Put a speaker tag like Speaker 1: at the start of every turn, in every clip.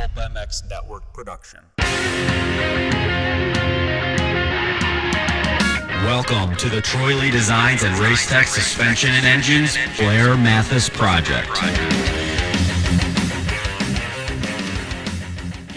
Speaker 1: Pulp MX Network production.
Speaker 2: Welcome to the Troy Lee Designs and Racetech Suspension and Engines Blair Matthes Project.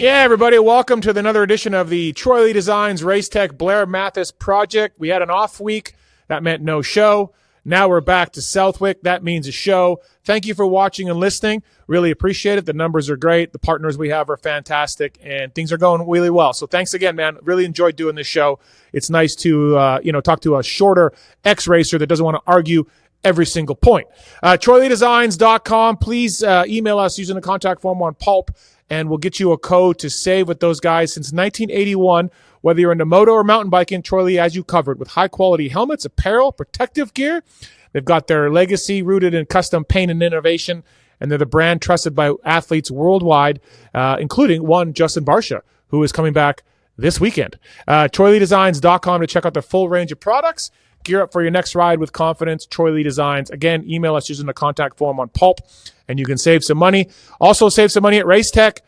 Speaker 3: Yeah, everybody, welcome to another edition of the Troy Lee Designs Racetech Blair Matthes Project. We had an off week. That meant no show. Now we're back to Southwick. That means a show. Thank you for watching and listening. Really appreciate it. The numbers are great. The partners we have are fantastic, and things are going really well. So thanks again, man. Really enjoyed doing this show. It's nice to talk to a shorter ex-racer that doesn't want to argue every single point. TroyLeeDesigns.com. Please email us using the contact form on Pulp, and we'll get you a code to save with those guys. Since 1981, whether you're into moto or mountain biking, Troy Lee has you covered with high-quality helmets, apparel, protective gear. They've got their legacy rooted in custom paint and innovation, and they're the brand trusted by athletes worldwide, including one Justin Barcia, who is coming back this weekend. TroyLeeDesigns.com to check out the full range of products. Gear up for your next ride with confidence. Troy Lee Designs. Again, email us using the contact form on Pulp, and you can save some money. Also save some money at Racetech.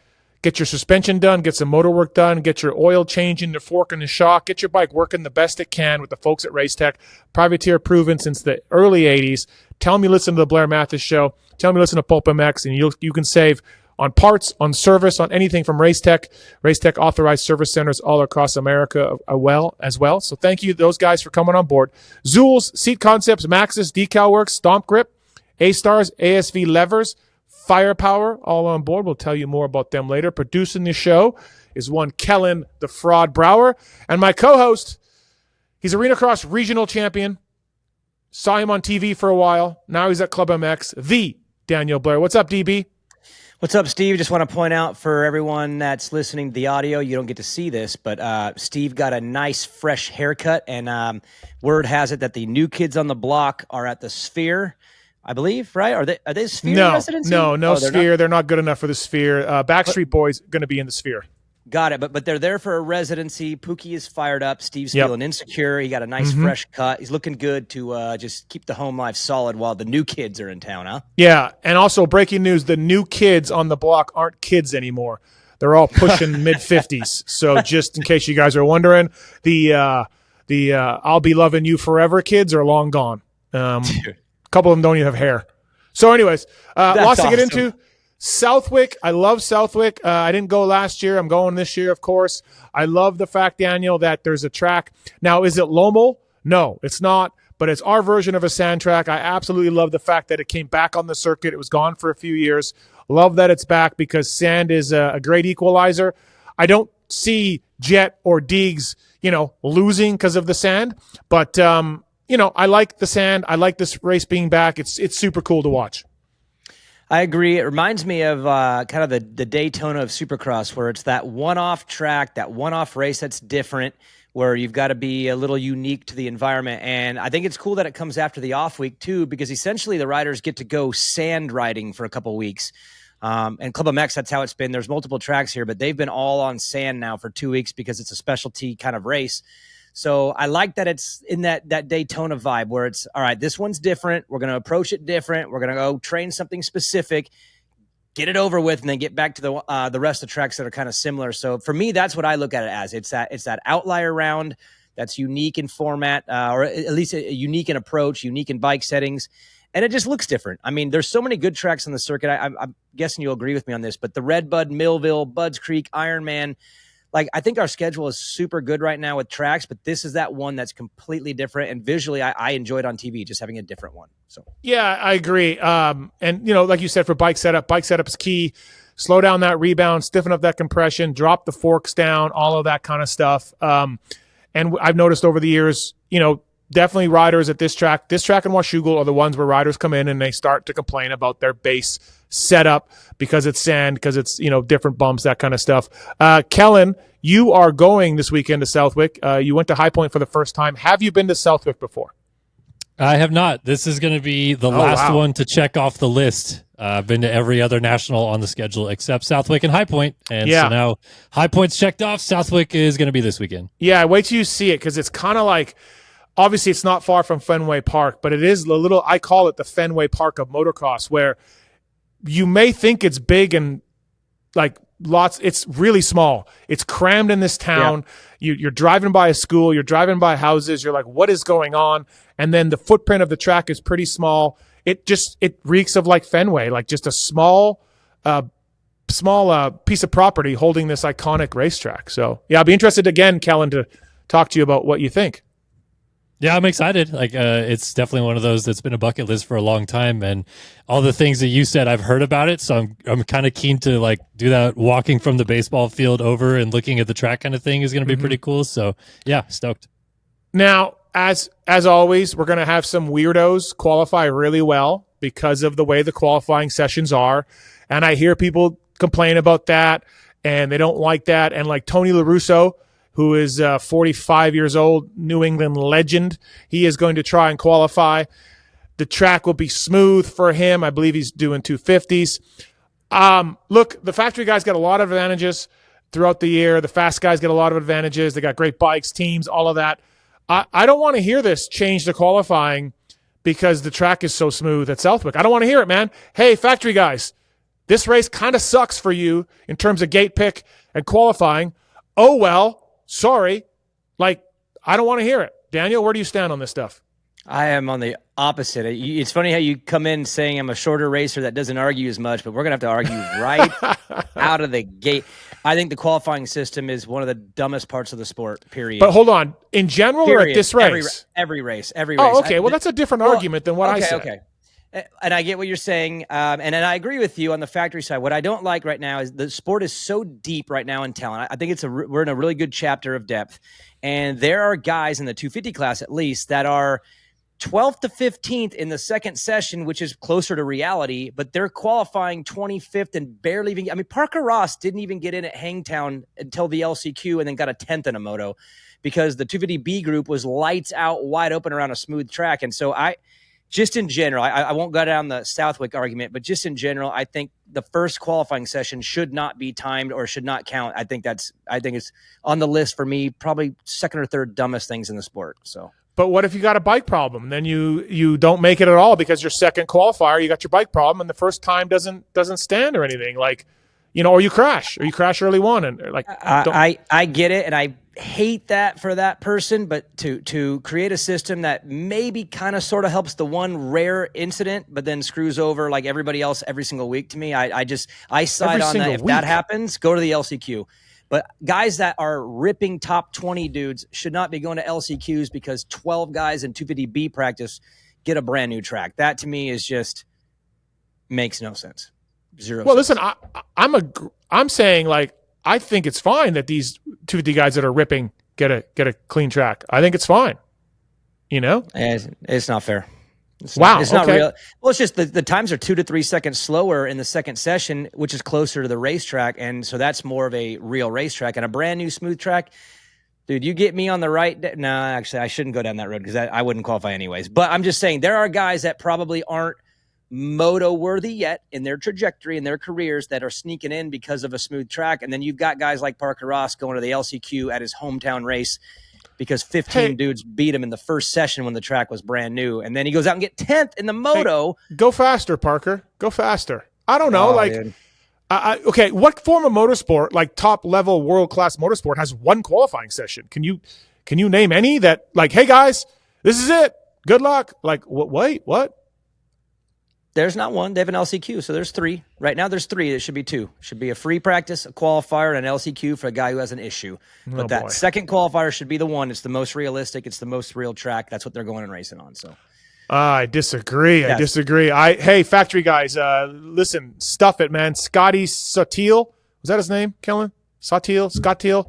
Speaker 3: Get your suspension done, get some motor work done, get your oil changing, the fork and the shock, get your bike working the best it can with the folks at Racetech. Privateer proven since the early 80s. Tell them you listen to the Blair Matthes Show. Tell them you listen to Pulp MX, and you can save on parts, on service, on anything from Racetech. Racetech authorized service centers all across America as well. So thank you, those guys, for coming on board. Zool's, Seat Concepts, Maxxis, Decal Works, Stomp Grip, A-Stars, ASV Levers, Firepower, all on board. We'll tell you more about them later. Producing the show is one Kellen the Fraud Brower. And my co-host, he's Arena Cross regional champion. Saw him on TV for a while. Now he's at Club MX, the Daniel Blair. What's up, DB?
Speaker 4: What's up, Steve? Just want to point out for everyone that's listening to the audio, you don't get to see this, but Steve got a nice fresh haircut, and word has it that the new kids on the block are at the Sphere, I believe, right? Are they Sphere residency?
Speaker 3: No, Sphere. They're not good enough for the Sphere. Backstreet Boys going to be in the Sphere.
Speaker 4: Got it, but they're there for a residency. Pookie is fired up. Steve's feeling insecure. He got a nice fresh cut. He's looking good to just keep the home life solid while the new kids are in town, huh?
Speaker 3: Yeah, and also breaking news, the new kids on the block aren't kids anymore. They're all pushing mid-50s. So just in case you guys are wondering, the I'll Be Loving You Forever kids are long gone. A couple of them don't even have hair. So anyways, lots to get into. Southwick, I love Southwick. I didn't go last year. I'm going this year, of course. I love the fact, Daniel, that there's a track. Now, is it Lomo? No, it's not, but it's our version of a sand track. I absolutely love the fact that it came back on the circuit. It was gone for a few years. Love that it's back because sand is a great equalizer. I don't see Jet or Deegs, losing because of the sand, but, I like the sand. I like this race being back. It's super cool to watch.
Speaker 4: I agree. It reminds me of kind of the Daytona of Supercross, where it's that one-off track, that one-off race that's different, where you've got to be a little unique to the environment. And I think it's cool that it comes after the off week, too, because essentially the riders get to go sand riding for a couple weeks. And Club MX, that's how it's been. There's multiple tracks here, but they've been all on sand now for 2 weeks because it's a specialty kind of race. So I like that it's in that Daytona vibe where it's, all right, this one's different. We're going to approach it different. We're going to go train something specific, get it over with, and then get back to the rest of the tracks that are kind of similar. So for me, that's what I look at it as. It's that outlier round that's unique in format, or at least unique in approach, unique in bike settings. And it just looks different. I mean, there's so many good tracks on the circuit. I'm guessing you'll agree with me on this, but the Redbud, Millville, Budds Creek, Ironman, I think our schedule is super good right now with tracks, but this is that one that's completely different. And visually, I enjoyed on TV just having a different one. So
Speaker 3: yeah, I agree. And like you said, for bike setup is key. Slow down that rebound, stiffen up that compression, drop the forks down, all of that kind of stuff. And I've noticed over the years, definitely riders at this track and Washougal are the ones where riders come in and they start to complain about their base setup because it's sand, because it's, different bumps, that kind of stuff. Kellen, you are going this weekend to Southwick. You went to High Point for the first time. Have you been to Southwick before?
Speaker 5: I have not. This is going to be the last one to check off the list. I've been to every other national on the schedule except Southwick and High Point. And so now High Point's checked off. Southwick is going to be this weekend. Yeah,
Speaker 3: wait till you see it because it's kind of like, obviously it's not far from Fenway Park, but it is a little, I call it the Fenway Park of motocross, where you may think it's big and like it's really small. It's crammed in this town. Yeah. You're driving by a school, you're driving by houses, you're like, what is going on? And then the footprint of the track is pretty small. It reeks of like Fenway, like just a small piece of property holding this iconic racetrack. So yeah, I'll be interested again, Kellen, to talk to you about what you think.
Speaker 5: Yeah, I'm excited. Like, it's definitely one of those that's been a bucket list for a long time, and all the things that you said, I've heard about it. So I'm kind of keen to like do that. Walking from the baseball field over and looking at the track kind of thing is going to be pretty cool. So yeah, stoked.
Speaker 3: Now, as always, we're going to have some weirdos qualify really well because of the way the qualifying sessions are, and I hear people complain about that, and they don't like that, and like Tony LaRusso, who is 45 years old, New England legend. He is going to try and qualify. The track will be smooth for him. I believe he's doing 250s. Look, the factory guys got a lot of advantages throughout the year. The fast guys get a lot of advantages. They got great bikes, teams, all of that. I don't want to hear this change the qualifying because the track is so smooth at Southwick. I don't want to hear it, man. Hey, factory guys, this race kind of sucks for you in terms of gate pick and qualifying. Oh, well. Sorry, like, I don't want to hear it. Daniel, where do you stand on this stuff?
Speaker 4: I am on the opposite. It's funny how you come in saying I'm a shorter racer that doesn't argue as much, but we're going to have to argue right out of the gate. I think the qualifying system is one of the dumbest parts of the sport, period.
Speaker 3: But hold on. In general or at this race?
Speaker 4: Every race.
Speaker 3: Oh, okay. Well, that's a different argument than what I said. Okay.
Speaker 4: And I get what you're saying, and I agree with you on the factory side. What I don't like right now is the sport is so deep right now in talent. I think we're in a really good chapter of depth, and there are guys in the 250 class at least that are 12th to 15th in the second session, which is closer to reality, but they're qualifying 25th and barely even. I mean, Parker Ross didn't even get in at Hangtown until the LCQ, and then got a 10th in a moto because the 250B group was lights out, wide open around a smooth track, and so just in general, I won't go down the Southwick argument, but just in general, I think the first qualifying session should not be timed or should not count. I think it's on the list for me, probably second or third dumbest things in the sport. So,
Speaker 3: but what if you got a bike problem? Then you don't make it at all because your second qualifier, you got your bike problem, and the first time doesn't stand or anything. Like, or you crash early one, and like
Speaker 4: I get it, and I hate that for that person, but to create a system that maybe kind of sort of helps the one rare incident, but then screws over like everybody else every single week. To me, I side on that. If that happens, go to the LCQ. But guys that are ripping top 20 dudes should not be going to LCQs because 12 guys in 250B practice get a brand new track. That to me is just makes no sense. Zero.
Speaker 3: Well,
Speaker 4: sense.
Speaker 3: Listen, I'm saying like, I think it's fine that these 250 guys that are ripping get a clean track. I think it's fine.
Speaker 4: It's not fair. It's
Speaker 3: not
Speaker 4: real. Well, it's just the times are 2 to 3 seconds slower in the second session, which is closer to the racetrack, and so that's more of a real racetrack. And a brand new smooth track, dude, you get me on the right. No, actually, I shouldn't go down that road because I wouldn't qualify anyways. But I'm just saying there are guys that probably aren't moto worthy yet in their trajectory in their careers that are sneaking in because of a smooth track, and then you've got guys like Parker Ross going to the LCQ at his hometown race because 15 dudes beat him in the first session when the track was brand new, and then he goes out and get 10th in the moto.
Speaker 3: Hey, go faster, Parker. Go faster. I don't know, okay, what form of motorsport, like top level world class motorsport, has one qualifying session? Can you name any that like, hey guys, this is it, good luck? Like, wait, what?
Speaker 4: There's not one. They have an LCQ, so there's 3. Right now there's 3. It should be 2. Should be a free practice, a qualifier, and an LCQ for a guy who has an issue. But that second qualifier should be the one. It's the most realistic. It's the most real track. That's what they're going and racing on. So
Speaker 3: I disagree. Yes. I disagree. Hey, factory guys, listen, stuff it, man. Scotty Sotil. Was that his name, Kellen? Scottil?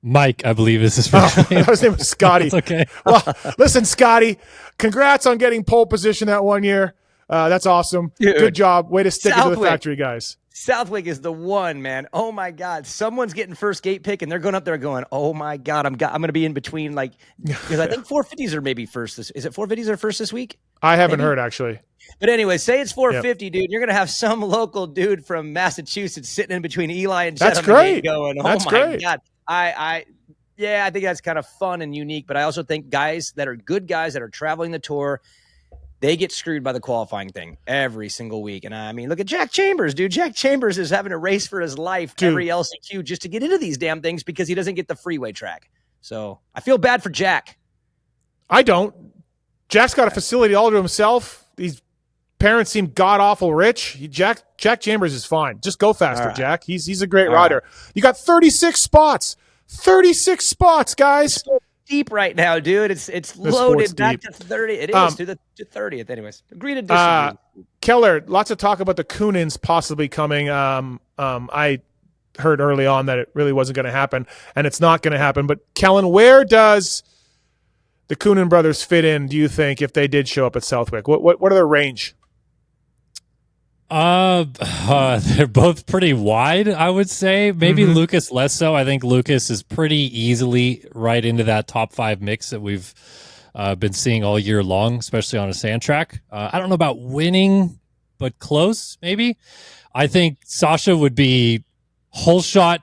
Speaker 5: Mike, I believe is his first name.
Speaker 3: His name was Scotty.
Speaker 5: It's okay.
Speaker 3: Well, listen, Scotty, congrats on getting pole position that one year. That's awesome. Dude, good job. Way to stick it to the factory guys.
Speaker 4: Southwick is the one, man. Oh my God. Someone's getting first gate pick and they're going up there going, oh my God, I'm going to be in between. Like, because I think 450s are maybe first. Is it 450s are first this week?
Speaker 3: I haven't heard actually.
Speaker 4: But anyway, say it's 450, dude. You're going to have some local dude from Massachusetts sitting in between Eli and
Speaker 3: That's great.
Speaker 4: Going, oh
Speaker 3: That's
Speaker 4: my
Speaker 3: great.
Speaker 4: God. I think that's kind of fun and unique, but I also think guys that are good guys that are traveling the tour, They get screwed by the qualifying thing every single week. And I mean, look at Jack Chambers, dude. Jack Chambers is having a race for his life every LCQ just to get into these damn things because he doesn't get the freeway track. So I feel bad for Jack.
Speaker 3: I don't. Jack's got a facility all to himself. These parents seem god-awful rich. Jack Chambers is fine. Just go faster, right. Jack. He's a great rider. You got 36 spots. 36 spots, guys.
Speaker 4: Deep right now, dude. It's loaded back to 30. It is to 30th. Anyways, agree to disagree.
Speaker 3: Keller, lots of talk about the Coonins possibly coming. I heard early on that it really wasn't going to happen, and it's not going to happen. But Kellen, where does the Coonan brothers fit in? Do you think if they did show up at Southwick, what are their range?
Speaker 5: They're both pretty wide, I would say. Maybe Lucas less so. I think Lucas is pretty easily right into that top 5 mix that we've been seeing all year long, especially on a sand track. I don't know about winning, but close, maybe. I think Sasha would be whole shot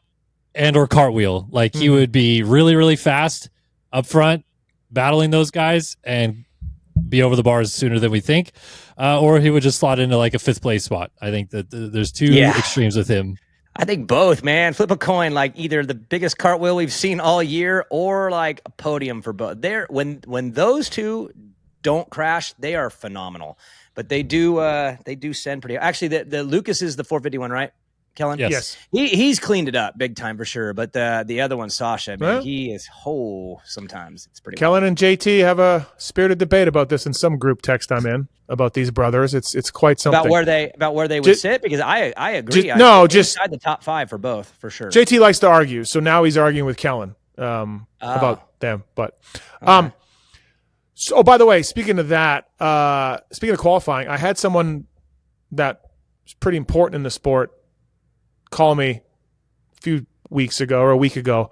Speaker 5: and or cartwheel. Like he would be really, really fast up front, battling those guys, and be over the bars sooner than we think. Or he would just slot into like a 5th place spot. I think that there's 2 extremes with him.
Speaker 4: I think both, man. Flip a coin, like either the biggest cartwheel we've seen all year or like a podium for both. When those 2 don't crash, they are phenomenal. But they do send pretty. Actually, the Lucas is the 451, right, Kellen?
Speaker 3: Yes.
Speaker 4: He's cleaned it up big time for sure. But the other one, Sasha, man, he is whole sometimes. It's pretty.
Speaker 3: Kellen and JT have a spirited debate about this in some group text I'm in about these brothers. It's quite something.
Speaker 4: About where they would sit, because I agree.
Speaker 3: Just
Speaker 4: inside the top 5 for both, for sure.
Speaker 3: JT likes to argue, so now he's arguing with Kellen about them. But so by the way, speaking of that, speaking of qualifying, I had someone that is pretty important in the sport call me a few weeks ago or a week ago.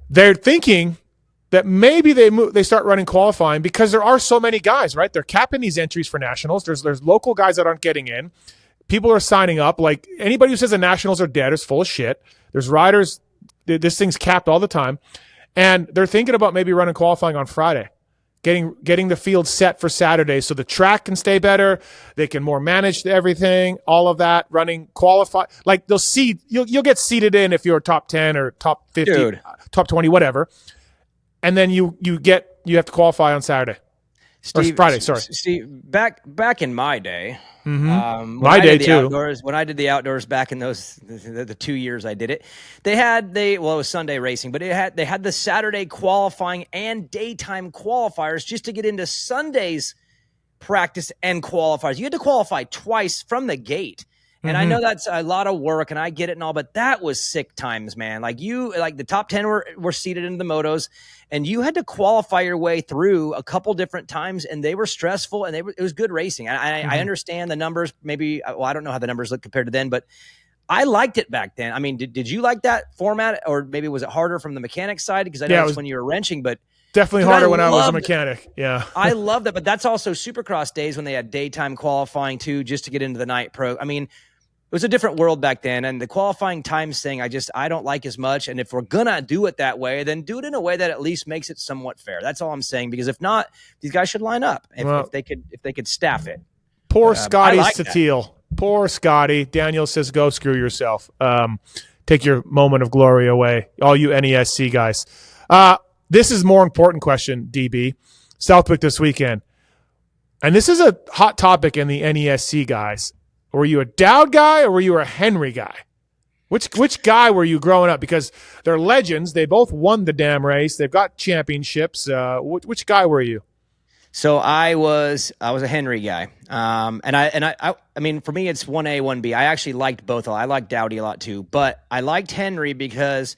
Speaker 3: They're thinking that maybe they start running qualifying because there are so many guys, right? They're capping these entries for nationals. There's local guys that aren't getting in. People are signing up. Like anybody who says the nationals are dead is full of shit. There's riders. This thing's capped all the time. And they're thinking about maybe running qualifying on Friday, getting the field set for Saturday so the track can stay better. They can more manage everything, all of that, running qualify. Like you'll get seated in if you're top 10 or top 50, top 20, whatever. And then you have to qualify on Saturday. Or Friday, sorry.
Speaker 4: Steve, back in my day,
Speaker 3: my day too.
Speaker 4: When I did the outdoors back in those the 2 years I did it, it was Sunday racing, but they had the Saturday qualifying and daytime qualifiers just to get into Sunday's practice and qualifiers. You had to qualify twice from the gate. And I know that's a lot of work, and I get it and all, but that was sick times, man. Like the top 10 were seated into the motos, and you had to qualify your way through a couple different times, and they were stressful, and it was good racing. I understand the numbers. Maybe, I don't know how the numbers look compared to then, but I liked it back then. I mean, did you like that format, or maybe was it harder from the mechanic side? Because I know it's when you were wrenching, but
Speaker 3: definitely harder when I was a mechanic. Yeah.
Speaker 4: I love that, but that's also Supercross days when they had daytime qualifying too, just to get into the night pro. I mean, it was a different world back then, and the qualifying times thing, I don't like as much. And if we're gonna do it that way, then do it in a way that at least makes it somewhat fair. That's all I'm saying. Because if not, these guys should line up if they could staff it.
Speaker 3: Poor Scotty Statiel. Poor Scotty. Daniel says, "Go screw yourself. Take your moment of glory away, all you NESC guys." This is a more important question, DB. Southwick this weekend, and this is a hot topic in the NESC guys. Were you a Dowd guy or were you a Henry guy? Which guy were you growing up? Because they're legends. They both won the damn race. They've got championships. Which guy were you?
Speaker 4: So I was a Henry guy. I mean, for me, it's 1A, 1B. I actually liked both. I liked Dowdy a lot too, but I liked Henry because,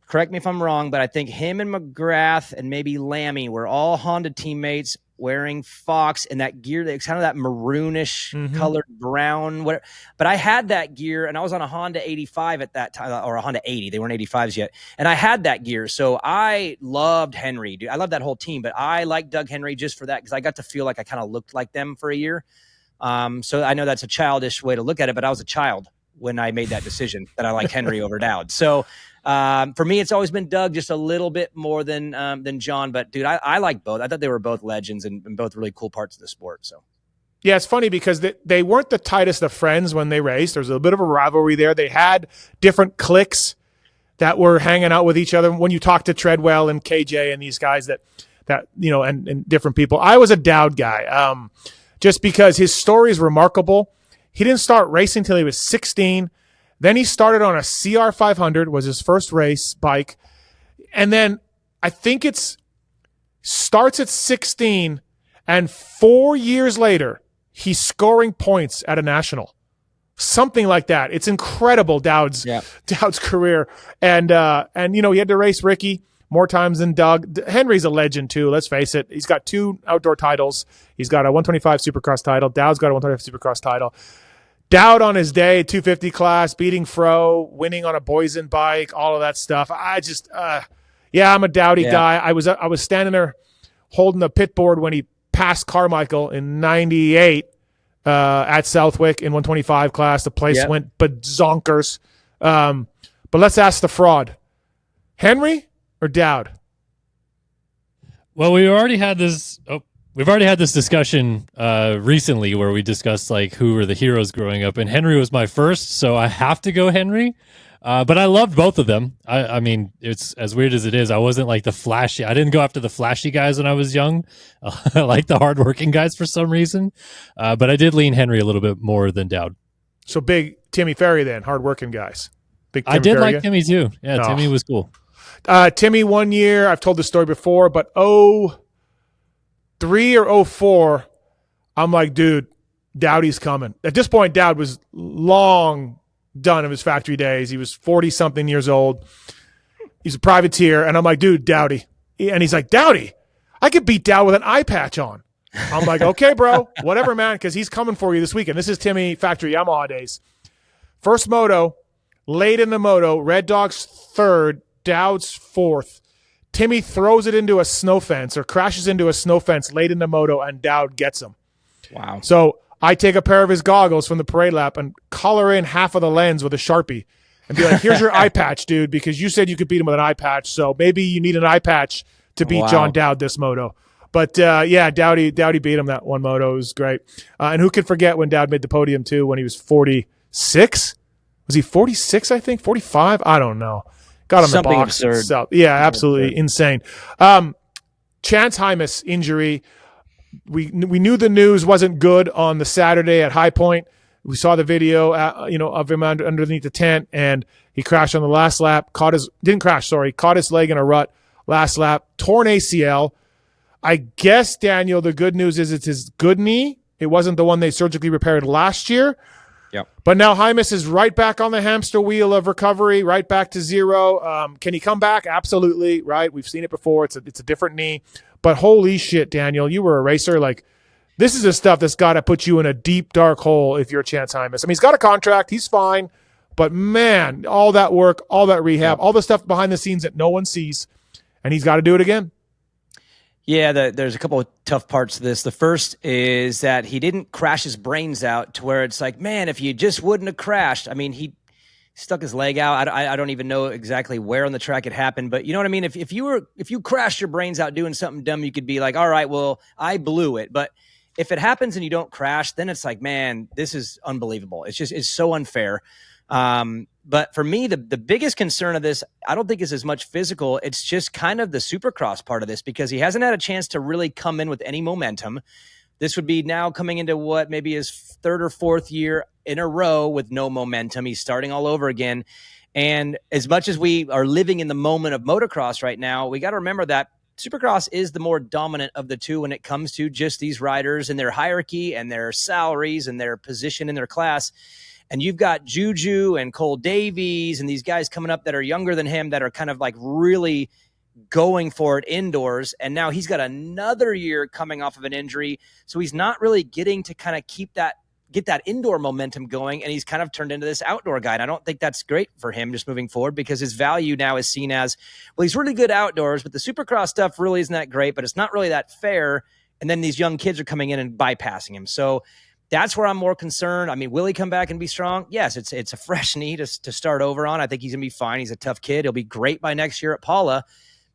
Speaker 4: correct me if I'm wrong, but I think him and McGrath and maybe Lammy were all Honda teammates wearing Fox and that gear. It's kind of that maroonish colored brown, whatever. But I had that gear, and I was on a Honda 85 at that time, or a Honda 80. They weren't 85s yet. And I had that gear. So I loved Henry, dude. I loved that whole team, but I liked Doug Henry just for that because I got to feel like I kind of looked like them for a year. So I know that's a childish way to look at it, but I was a child when I made that decision that I like Henry over Dowd. So for me, it's always been Doug, just a little bit more than John. But dude, I like both. I thought they were both legends and both really cool parts of the sport. So.
Speaker 3: Yeah, it's funny because they weren't the tightest of friends when they raced. There was a bit of a rivalry there. They had different cliques that were hanging out with each other. When you talk to Treadwell and KJ and these guys that and different people. I was a Dowd guy, just because his story is remarkable. He didn't start racing till he was 16. Then he started on a CR 500, was his first race bike. And then I think it's starts at 16, and 4 years later, he's scoring points at a national, something like that. It's incredible, Dowd's career. And he had to race Ricky more times than Doug. Henry's a legend too. Let's face it. He's got 2 outdoor titles. He's got a 125 Supercross title. Dowd's got a 125 Supercross title. Dowd on his day, 250 class, beating Fro, winning on a Boysen bike, all of that stuff. I just, I'm a Dowdy guy. I was standing there holding the pit board when he passed Carmichael in 98 at Southwick in 125 class. The place went bazonkers. But let's ask the fraud. Henry or Dowd?
Speaker 5: Well, we've already had this discussion recently where we discussed like who were the heroes growing up, and Henry was my first, so I have to go Henry. But I loved both of them. I mean, it's as weird as it is. I wasn't like the flashy. I didn't go after the flashy guys when I was young. I like the hardworking guys for some reason. But I did lean Henry a little bit more than Dowd.
Speaker 3: So big Timmy Ferry then, hardworking guys. Big Timmy
Speaker 5: I did
Speaker 3: Ferry,
Speaker 5: like Timmy too. Yeah, Timmy was cool.
Speaker 3: Timmy 1 year, I've told this story before, but 03 or 04, I'm like, dude, Dowdy's coming. At this point, Dowd was long done of his factory days. He was 40-something years old. He's a privateer, and I'm like, dude, Dowdy. And he's like, Dowdy? I could beat Dowd with an eye patch on. I'm like, okay, bro, whatever, man, because he's coming for you this weekend. This is Timmy factory Yamaha days. First moto, late in the moto, Red Dog's third, Dowd's fourth. Timmy throws it into a snow fence or crashes into a snow fence late in the moto, and Dowd gets him.
Speaker 4: Wow.
Speaker 3: So I take a pair of his goggles from the parade lap and color in half of the lens with a Sharpie and be like, here's your eye patch, dude, because you said you could beat him with an eye patch, so maybe you need an eye patch to beat John Dowd this moto. But, Dowdy beat him that one moto. It was great. And who could forget when Dowd made the podium, too, when he was 46? Was he 46, I think? 45? I don't know. Got on
Speaker 4: Something
Speaker 3: the box.
Speaker 4: absurd.
Speaker 3: So, yeah, absolutely insane. Chance Hymas injury. We knew the news wasn't good on the Saturday at High Point. We saw the video, of him underneath the tent, and he crashed on the last lap. Caught his leg in a rut last lap. Torn ACL. I guess, Daniel, the good news is it's his good knee. It wasn't the one they surgically repaired last year.
Speaker 4: Yep.
Speaker 3: But now Hymas is right back on the hamster wheel of recovery, right back to zero. Can he come back? Absolutely, right? We've seen it before. It's a different knee. But holy shit, Daniel, you were a racer. Like, this is the stuff that's got to put you in a deep, dark hole if you're Chance Hymas. I mean, he's got a contract. He's fine. But, man, all that work, all that rehab, all the stuff behind the scenes that no one sees, and he's got to do it again.
Speaker 4: Yeah, there's a couple of tough parts to this. The first is that he didn't crash his brains out to where it's like, man, if you just wouldn't have crashed. I mean, he stuck his leg out. I don't even know exactly where on the track it happened, but you know what I mean? If you crashed your brains out doing something dumb, you could be like, all right, well, I blew it. But if it happens and you don't crash, then it's like, man, this is unbelievable. It's so unfair. But for me, the biggest concern of this, I don't think is as much physical. It's just kind of the Supercross part of this, because he hasn't had a chance to really come in with any momentum. This would be now coming into maybe his third or fourth year in a row with no momentum. He's starting all over again. And as much as we are living in the moment of motocross right now, we got to remember that Supercross is the more dominant of the two when it comes to just these riders and their hierarchy and their salaries and their position in their class. And you've got Juju and Cole Davies and these guys coming up that are younger than him that are kind of like really going for it indoors. And now he's got another year coming off of an injury. So he's not really getting to kind of get that indoor momentum going. And he's kind of turned into this outdoor guy. And I don't think that's great for him just moving forward, because his value now is seen as, well, he's really good outdoors, but the Supercross stuff really isn't that great, but it's not really that fair. And then these young kids are coming in and bypassing him. So That's where I'm more concerned. I mean, will he come back and be strong? Yes, it's a fresh knee to start over on. I think he's going to be fine. He's a tough kid. He'll be great by next year at Paula.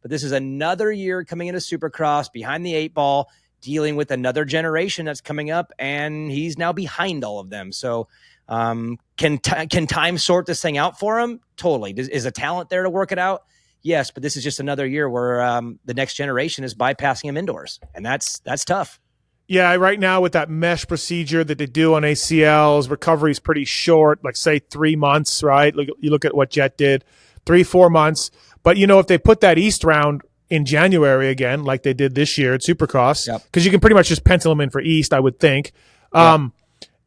Speaker 4: But this is another year coming into Supercross behind the 8 ball, dealing with another generation that's coming up, and he's now behind all of them. So can time sort this thing out for him? Totally. Is a talent there to work it out? Yes, but this is just another year where the next generation is bypassing him indoors, and that's tough.
Speaker 3: Yeah, right now with that mesh procedure that they do on ACLs, recovery is pretty short, like say 3 months, right? You look at what Jet did, 3-4 months. But, if they put that East round in January again, like they did this year at Supercross, because you can pretty much just pencil him in for East, I would think. But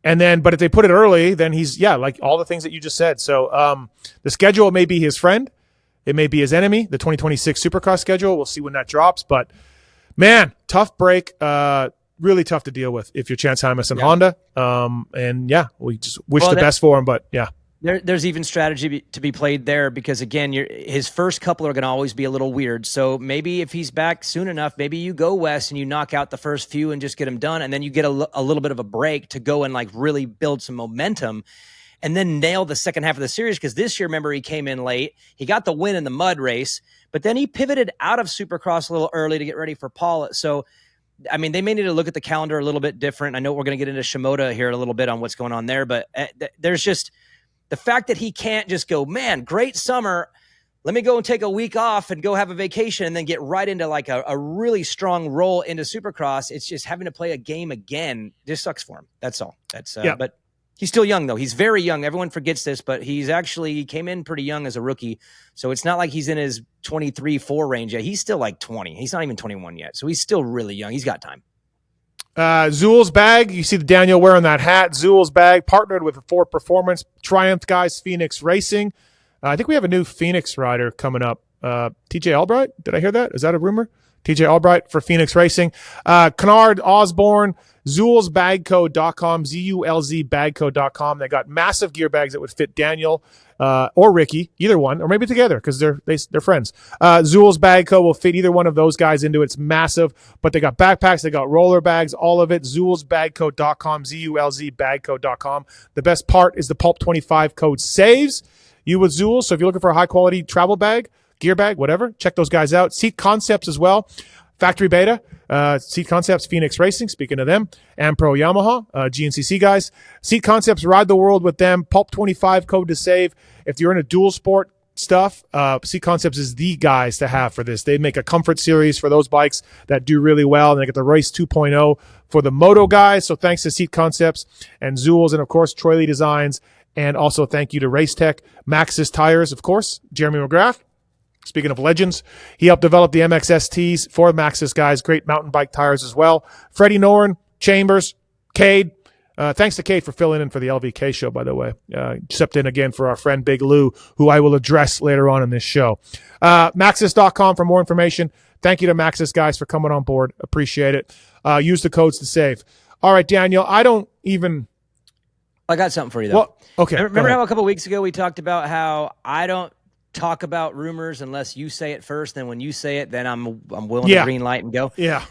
Speaker 3: if they put it early, then he's, like all the things that you just said. So the schedule may be his friend. It may be his enemy, the 2026 Supercross schedule. We'll see when that drops. But, man, tough break. Really tough to deal with if you're Chance Hymas and Honda. We just wish the best for him. But,
Speaker 4: There's even strategy to be played there because, again, his first couple are going to always be a little weird. So maybe if he's back soon enough, maybe you go west and you knock out the first few and just get them done, and then you get a little bit of a break to go and like really build some momentum and then nail the second half of the series. Because this year, remember, he came in late. He got the win in the mud race, but then he pivoted out of Supercross a little early to get ready for Paula. So, I mean, they may need to look at the calendar a little bit different. I know we're going to get into Shimoda here a little bit on what's going on there, but there's just – the fact that he can't just go, man, great summer, let me go and take a week off and go have a vacation and then get right into like a really strong roll into Supercross. It's just having to play a game again. Just sucks for him. That's all. But he's still young, though. He's very young. Everyone forgets this, but he came in pretty young as a rookie. So it's not like he's in his 23-4 range yet. He's still like 20. He's not even 21 yet. So he's still really young. He's got time.
Speaker 3: Zool's bag. You see the Daniel wearing that hat. Zool's bag partnered with Ford Performance, Triumph guys, Phoenix Racing. I think we have a new Phoenix rider coming up. TJ Albright. Did I hear that? Is that a rumor? TJ Albright for Phoenix Racing. Kennard, Osborne, ZulzBagCo.com, ZULZBagCo.com. They got massive gear bags that would fit Daniel or Ricky, either one, or maybe together because they're friends. Zul's Bag Co. will fit either one of those guys into it. It's massive, but they got backpacks, they got roller bags, all of it. ZulzBagCo.com, ZULZBagCo.com. The best part is the Pulp 25 code saves you with Zul. So if you're looking for a high quality travel bag, gear bag, whatever, check those guys out. Seat Concepts as well. Factory Beta, Seat Concepts, Phoenix Racing, speaking of them, and Pro Yamaha, GNCC guys. Seat Concepts, ride the world with them. Pulp 25 code to save. If you're into dual sport stuff, Seat Concepts is the guys to have for this. They make a comfort series for those bikes that do really well, and they get the Race 2.0 for the moto guys. So thanks to Seat Concepts and Zulz, and of course, Troy Lee Designs, and also thank you to Race Tech, Maxxis Tires, of course, Jeremy McGrath. Speaking of legends, he helped develop the MXSTs for Maxxis guys. Great mountain bike tires as well. Freddie Noren, Chambers, Cade. Thanks to Cade for filling in for the LVK show, by the way. Stepped in again for our friend Big Lou, who I will address later on in this show. Maxxis.com for more information. Thank you to Maxxis guys for coming on board. Appreciate it. Use the codes to save. All right, Daniel, I
Speaker 4: got something for you, though.
Speaker 3: Well, okay.
Speaker 4: Remember how a couple weeks ago we talked about how I don't talk about rumors unless you say it first. Then when you say it, then I'm willing to green light and go.
Speaker 3: Yeah.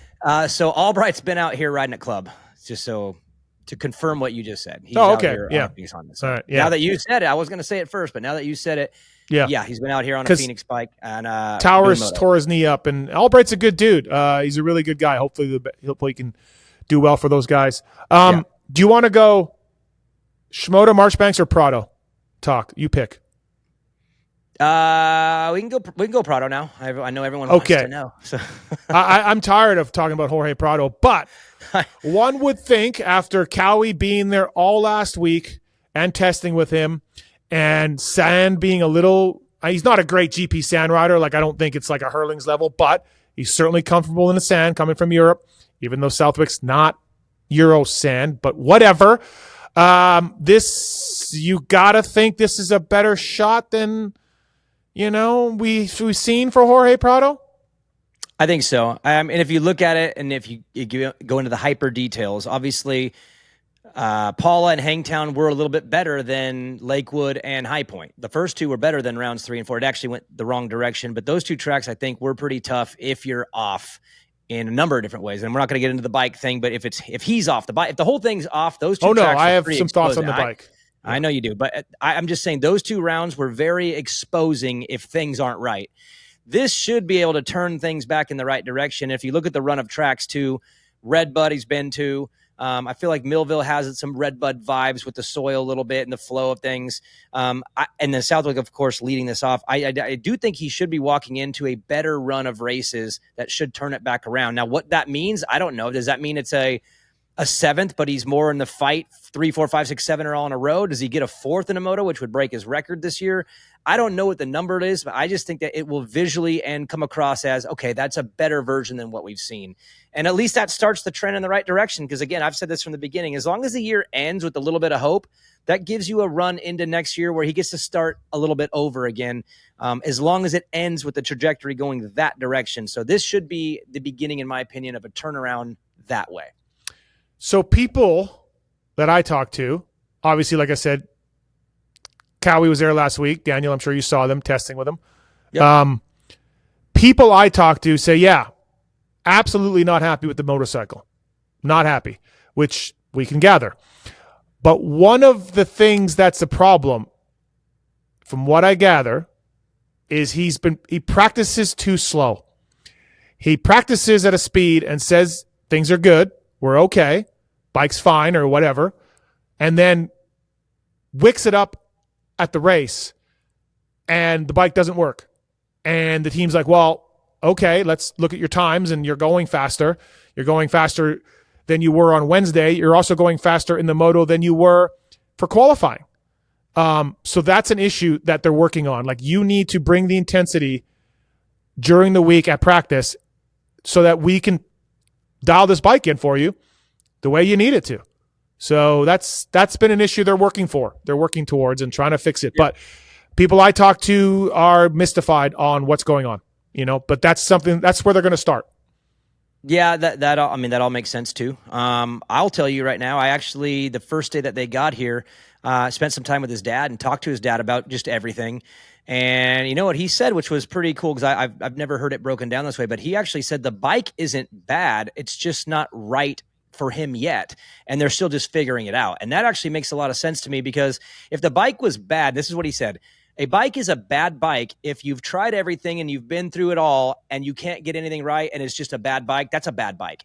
Speaker 4: So Albright's been out here riding at club, just so to confirm what you just said. He's
Speaker 3: okay.
Speaker 4: Out here
Speaker 3: yeah.
Speaker 4: on this.
Speaker 3: All right. Yeah.
Speaker 4: Now that you said it, I was going to say it first, but now that you said it, yeah, he's been out here on a Phoenix bike and
Speaker 3: Towers tore his knee up, and Albright's a good dude. He's a really good guy. Hopefully he can do well for those guys. Do you want to go Shimoda, Marchbanks, or Prado? Talk. You pick.
Speaker 4: We can go Prado now. I know everyone wants to know. So.
Speaker 3: I'm tired of talking about Jorge Prado, but one would think after Cowie being there all last week and testing with him, and Sand being a little, he's not a great GP sand rider. Like, I don't think it's like a Hurlings level, but he's certainly comfortable in the sand coming from Europe, even though Southwick's not Euro sand, but whatever. You gotta think this is a better shot than we've seen for Jorge Prado.
Speaker 4: I think so. And if you look at it, and if you go into the hyper details, obviously Paula and Hangtown were a little bit better than Lakewood and High Point. The first two were better than rounds 3 and 4. It actually went the wrong direction, but those two tracks I think were pretty tough if you're off in a number of different ways. And we're not going to get into the bike thing, but if he's off the bike, if the whole thing's off, those two tracks
Speaker 3: I
Speaker 4: are
Speaker 3: have
Speaker 4: pretty
Speaker 3: some thoughts on
Speaker 4: exposing.
Speaker 3: the bike.
Speaker 4: I know you do, but I'm just saying those 2 rounds were very exposing if things aren't right. This should be able to turn things back in the right direction. If you look at the run of tracks to Redbud he's been to, I feel like Millville has some Redbud vibes with the soil a little bit and the flow of things. And then Southwick, of course, leading this off. I do think he should be walking into a better run of races that should turn it back around. Now, what that means, I don't know. Does that mean it's a 7th, but he's more in the fight? 3, 4, 5, 6, 7 are all in a row. Does he get a 4th in a moto, which would break his record this year? I don't know what the number is, but I just think that it will visually and come across as, okay, that's a better version than what we've seen. And at least that starts the trend in the right direction. Because again, I've said this from the beginning, as long as the year ends with a little bit of hope, that gives you a run into next year where he gets to start a little bit over again, as long as it ends with the trajectory going that direction. So this should be the beginning, in my opinion, of a turnaround that way.
Speaker 3: So people that I talked to, obviously, like I said, Cowie was there last week. Daniel, I'm sure you saw them testing with him. Yep. People I talked to say, yeah, absolutely not happy with the motorcycle. Not happy, which we can gather. But one of the things that's a problem, from what I gather, is he practices too slow. He practices at a speed and says things are good, we're okay, bike's fine or whatever, and then wicks it up at the race and the bike doesn't work. And the team's like, well, okay, let's look at your times, and you're going faster. You're going faster than you were on Wednesday. You're also going faster in the moto than you were for qualifying. So that's an issue that they're working on. Like, you need to bring the intensity during the week at practice so that we can dial this bike in for you the way you need it to. So that's been an issue they're working towards and trying to fix it. But people I talk to are mystified on what's going on, but that's where they're going to start.
Speaker 4: Yeah, that all makes sense too. I'll tell you right now, I actually, the first day that they got here, spent some time with his dad and talked to his dad about just everything. And you know what he said, which was pretty cool, because I've never heard it broken down this way, but he actually said the bike isn't bad. It's just not right for him yet, and they're still just figuring it out. And that actually makes a lot of sense to me, because if the bike was bad, this is what he said: a bike is a bad bike if you've tried everything and you've been through it all and you can't get anything right and it's just a bad bike. That's a bad bike.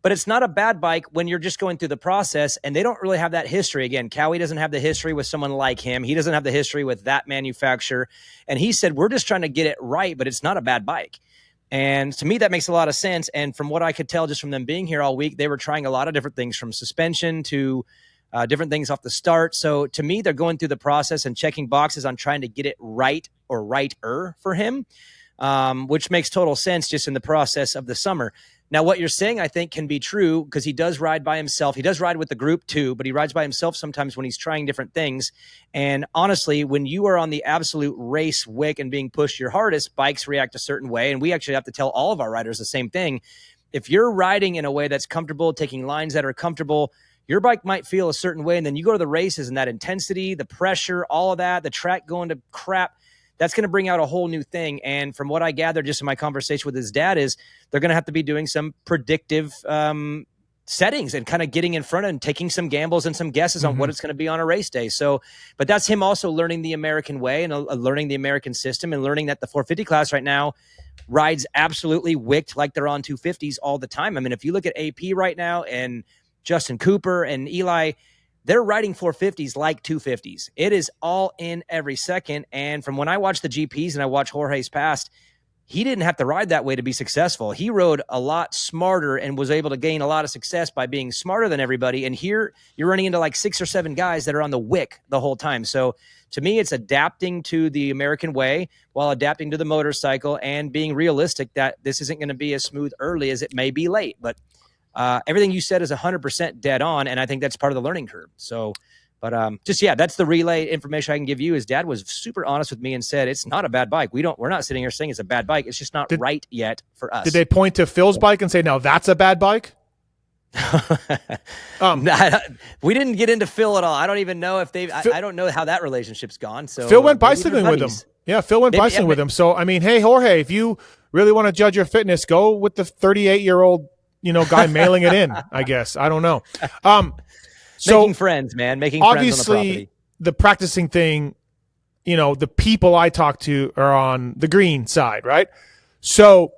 Speaker 4: But it's not a bad bike when you're just going through the process, and they don't really have that history. Again, Cowie doesn't have the history with someone like him. He doesn't have the history with that manufacturer. And he said, we're just trying to get it right, but it's not a bad bike. And to me, that makes a lot of sense. And from what I could tell just from them being here all week, they were trying a lot of different things, from suspension to different things off the start. So to me, they're going through the process and checking boxes on trying to get it right, or righter for him, which makes total sense just in the process of the summer. Now, what you're saying, I think, can be true, because he does ride by himself. He does ride with the group too, but he rides by himself sometimes when he's trying different things. And honestly, when you are on the absolute race wick and being pushed your hardest, bikes react a certain way. And we actually have to tell all of our riders the same thing. If you're riding in a way that's comfortable, taking lines that are comfortable, your bike might feel a certain way. And then you go to the races, and that intensity, the pressure, all of that, the track going to crap, that's going to bring out a whole new thing. And from what I gathered just in my conversation with his dad, is they're going to have to be doing some predictive settings and kind of getting in front and taking some gambles and some guesses on what it's going to be on a race day. So, but that's him also learning the American way and learning the American system, and learning that the 450 class right now rides absolutely wicked like they're on 250s all the time. I mean, if you look at AP right now and Justin Cooper and Eli, they're riding 450s like 250s. It is all in every second. And from when I watch the GPs and I watch Jorge's past, he didn't have to ride that way to be successful. He rode a lot smarter and was able to gain a lot of success by being smarter than everybody. And here you're running into like 6 or 7 guys that are on the wick the whole time. So to me, it's adapting to the American way while adapting to the motorcycle, and being realistic that this isn't going to be as smooth early as it may be late. But everything you said is 100% dead on, and I think that's part of the learning curve. So, but that's the relay information I can give you. His dad was super honest with me and said it's not a bad bike. We're not sitting here saying it's a bad bike. It's just not right yet for us.
Speaker 3: Did they point to Phil's bike and say, "No, that's a bad bike"?
Speaker 4: We didn't get into Phil at all. I don't even know if I don't know how that relationship's gone. So
Speaker 3: Phil went bicycling with him. Yeah, Phil went bicycling with him. So, I mean, hey, Jorge, if you really want to judge your fitness, go with the 38-year-old, guy mailing it in, I guess. I don't know. So
Speaker 4: making friends, man. Making friends on the property.
Speaker 3: Obviously, the practicing thing, the people I talk to are on the green side, right? So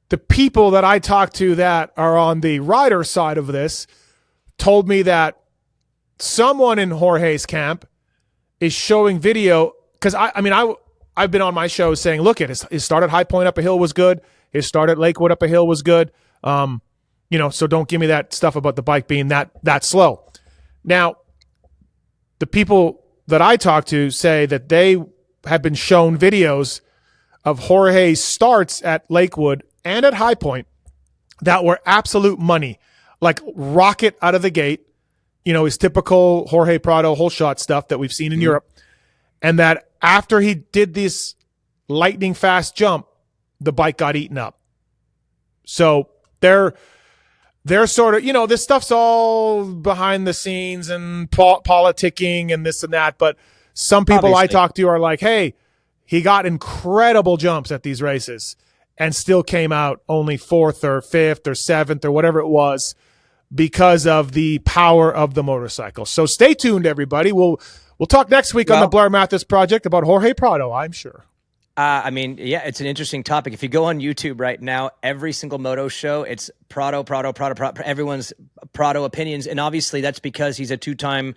Speaker 3: the people that I talk to that are on the rider side of this told me that someone in Jorge's camp is showing video, because I've been on my show saying, look, his start at High Point up a hill was good. His start at Lakewood up a hill was good. So don't give me that stuff about the bike being that slow. Now, the people that I talk to say that they have been shown videos of Jorge's starts at Lakewood and at High Point that were absolute money, like rocket out of the gate, his typical Jorge Prado whole shot stuff that we've seen in Europe. And that after he did this lightning fast jump, the bike got eaten up. So they're sort of, this stuff's all behind the scenes and politicking and this and that. But some people I talk to are like, hey, he got incredible jumps at these races and still came out only 4th or 5th or 7th or whatever it was because of the power of the motorcycle. So stay tuned, everybody. We'll talk next week on the Blair Matthes project about Jorge Prado, I'm sure.
Speaker 4: It's an interesting topic. If you go on YouTube right now, every single moto show, it's Prado, everyone's Prado opinions. And obviously that's because he's a 2-time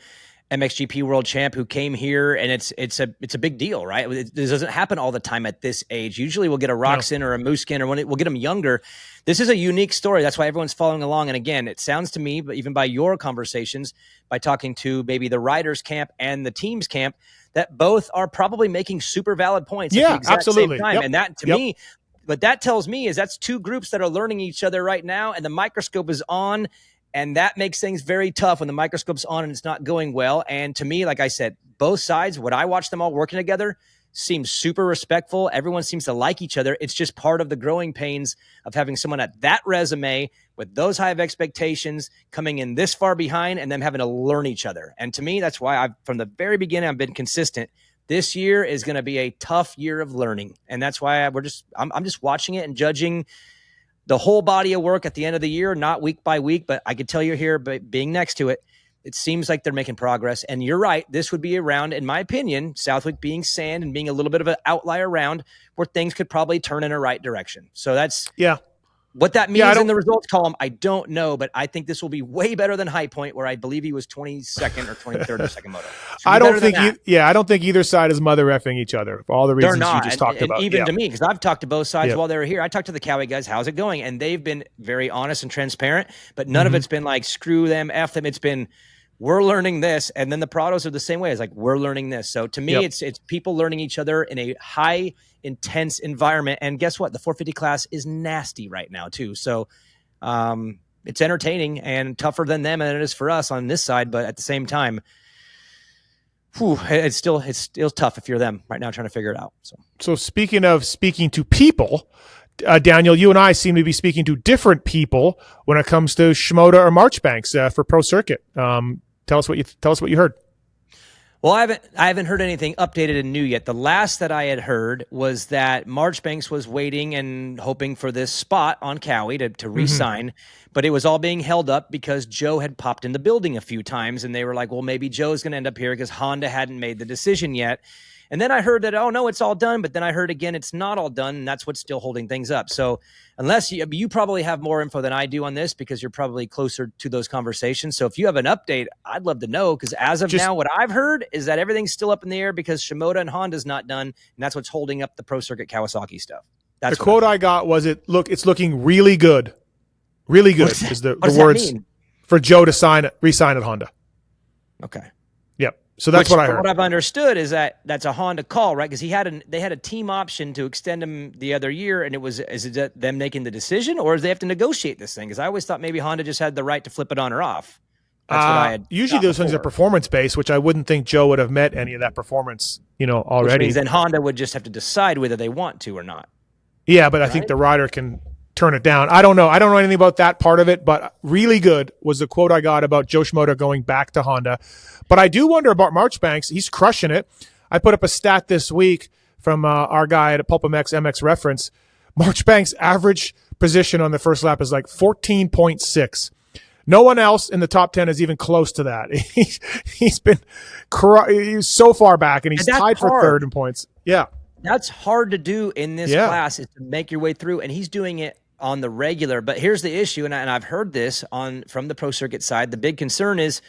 Speaker 4: MXGP world champ who came here, and it's a big deal, right? This doesn't happen all the time at this age. Usually we'll get a Roxon or a Mooskin, or we'll get them younger. This is a unique story. That's why everyone's following along. And again, it sounds to me, but even by your conversations, by talking to maybe the riders camp and the teams camp, that both are probably making super valid points at the exact
Speaker 3: absolutely.
Speaker 4: same time.
Speaker 3: Yep.
Speaker 4: And that, to me, what that tells me is that's two groups that are learning each other right now, and the microscope is on, and that makes things very tough when the microscope's on and it's not going well. And to me, like I said, both sides, when I watch them all working together, seems super respectful. Everyone seems to like each other. It's just part of the growing pains of having someone at that resume with those high of expectations coming in this far behind and them having to learn each other. And to me, that's why from the very beginning, I've been consistent. This year is going to be a tough year of learning. And that's why I'm just watching it and judging the whole body of work at the end of the year, not week by week. But I could tell you here, but being next to it, it seems like they're making progress. And you're right. This would be a round, in my opinion, Southwick being sand and being a little bit of an outlier round where things could probably turn in a right direction. So that's what that means in the results column. I don't know, but I think this will be way better than High Point, where I believe he was 22nd or 23rd or second moto.
Speaker 3: I don't think either side is mother effing each other for all the reasons you just talked about.
Speaker 4: Even to me, because I've talked to both sides while they were here. I talked to the Cowie guys, how's it going? And they've been very honest and transparent, but none of it's been like, screw them, F them. It's been, we're learning this. And then the Prados are the same way. It's like, we're learning this. So to me, it's people learning each other in a high, intense environment. And guess what? The 450 class is nasty right now too. So it's entertaining and tougher than them than it is for us on this side. But at the same time, it's still tough if you're them right now trying to figure it out.
Speaker 3: So speaking of speaking to people, Daniel, you and I seem to be speaking to different people when it comes to Shimoda or Marchbanks for Pro Circuit. Tell us what you heard.
Speaker 4: Well, I haven't heard anything updated and new yet. The last that I had heard was that Marchbanks was waiting and hoping for this spot on Cowie to re-sign, but it was all being held up because Joe had popped in the building a few times, and they were like, well, maybe Joe's going to end up here because Honda hadn't made the decision yet. And then I heard that, oh, no, it's all done. But then I heard again, it's not all done. And that's what's still holding things up. So unless you probably have more info than I do on this because you're probably closer to those conversations. So if you have an update, I'd love to know, because as of now, what I've heard is that everything's still up in the air because Shimoda and Honda's not done. And that's what's holding up the Pro Circuit Kawasaki stuff. That's
Speaker 3: the quote I got was, it's looking really good. Really good is the words for Joe to re-sign at Honda.
Speaker 4: Okay.
Speaker 3: Yep. So that's what I heard.
Speaker 4: What I've understood is that that's a Honda call, right? Because they had a team option to extend him the other year, and is it them making the decision, or do they have to negotiate this thing? Because I always thought maybe Honda just had the right to flip it on or off. That's what I had.
Speaker 3: Usually those things are performance based, which I wouldn't think Joe would have met any of that performance, already.
Speaker 4: Which means then Honda would just have to decide whether they want to or not.
Speaker 3: Yeah, but I think the rider can turn it down. I don't know anything about that part of it, but really good was the quote I got about Joe Shimoda going back to Honda. But I do wonder about Marchbanks. He's crushing it. I put up a stat this week from our guy at PulpMX MX Reference. Marchbank's average position on the first lap is like 14.6. No one else in the top 10 is even close to that. He's been he's so far back, and he's tied for third in points. Yeah.
Speaker 4: That's hard to do in this class, is to make your way through, and he's doing it on the regular. But here's the issue, and I've heard this from the pro circuit side. The big concern is,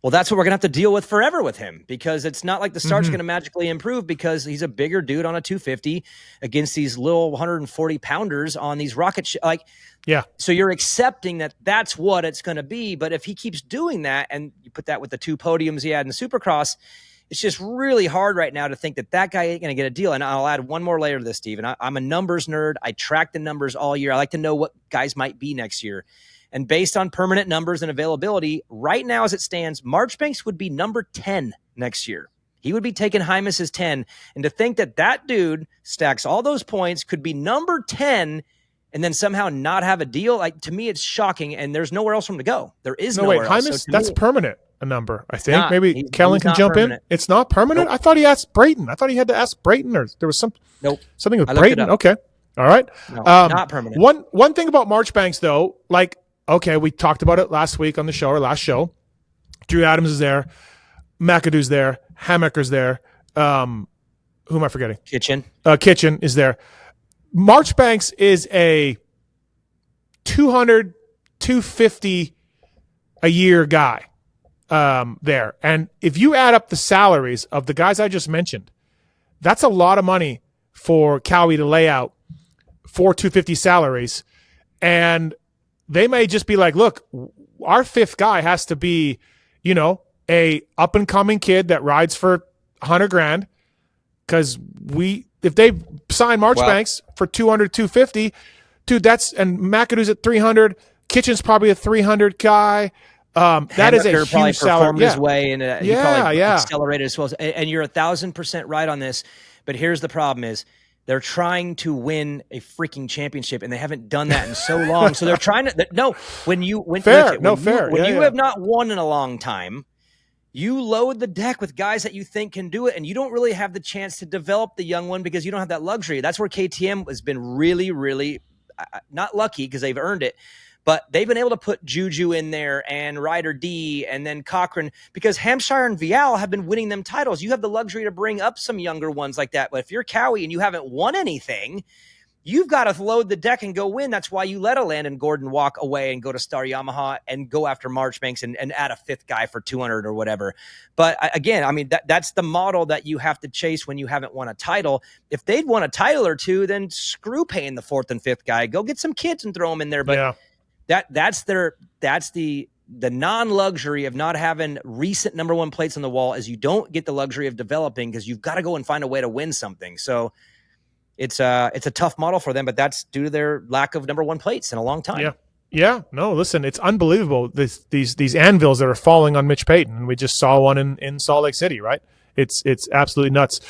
Speaker 4: well, that's what we're going to have to deal with forever with him, because it's not like the start's going to magically improve, because he's a bigger dude on a 250 against these little 140 pounders on these rocket so you're accepting that that's what it's going to be. But if he keeps doing that, and you put that with the 2 podiums he had in the Supercross, it's just really hard right now to think that guy ain't going to get a deal. And I'll add one more layer to this, Steve. And I'm a numbers nerd. I track the numbers all year. I like to know what guys might be next year. And based on permanent numbers and availability, right now as it stands, Marchbanks would be number 10 next year. He would be taking Hymas as 10. And to think that dude stacks all those points, could be number 10, and then somehow not have a deal, to me, it's shocking. And there's nowhere else for him to go. There is nowhere else.
Speaker 3: Hymas, that's permanent. A number, I think. Maybe Kellen can jump in. It's not permanent? Nope. I thought he asked Brayton. I thought he had to ask Brayton, or there was something with Brayton. Okay. All right.
Speaker 4: No, not permanent.
Speaker 3: One thing about Marchbanks, though, we talked about it last week on the show, or last show. Drew Adams is there. McAdoo's there. Hammaker's there. Who am I forgetting? Kitchen is there. Marchbanks is a 200, 250 a year guy. There. And if you add up the salaries of the guys I just mentioned, that's a lot of money for Cowie to lay out for 250 salaries. And they may just be like, look, our 5th guy has to be, a up and coming kid that rides for $100,000. Cause if they sign Marchbanks for 200, 250, dude, and McAdoo's at 300, Kitchen's probably a 300 guy. That is a huge salary.
Speaker 4: His way, and he probably accelerated as well. And you're 1,000% right on this. But here's the problem: is they're trying to win a freaking championship, and they haven't done that in so long. So they're trying to. When you have not won in a long time, you load the deck with guys that you think can do it, and you don't really have the chance to develop the young one because you don't have that luxury. That's where KTM has been really, really not lucky, because they've earned it. But they've been able to put Juju in there and Ryder D and then Cochran, because Hampshire and Vial have been winning them titles. You have the luxury to bring up some younger ones like that. But if you're Cowie and you haven't won anything, you've got to load the deck and go win. That's why you let a Landon Gordon walk away and go to Star Yamaha and go after Marchbanks and add a 5th guy for 200 or whatever. But again, that's the model that you have to chase when you haven't won a title. If they'd won a title or two, then screw paying the 4th and 5th guy. Go get some kids and throw them in there. But that's the non-luxury of not having recent number 1 plates on the wall, is you don't get the luxury of developing, because you've got to go and find a way to win something. So it's a tough model for them, but that's due to their lack of number 1 plates in a long time.
Speaker 3: Yeah. No, listen, it's unbelievable. These anvils that are falling on Mitch Payton, and we just saw one in Salt Lake City, right? It's absolutely nuts.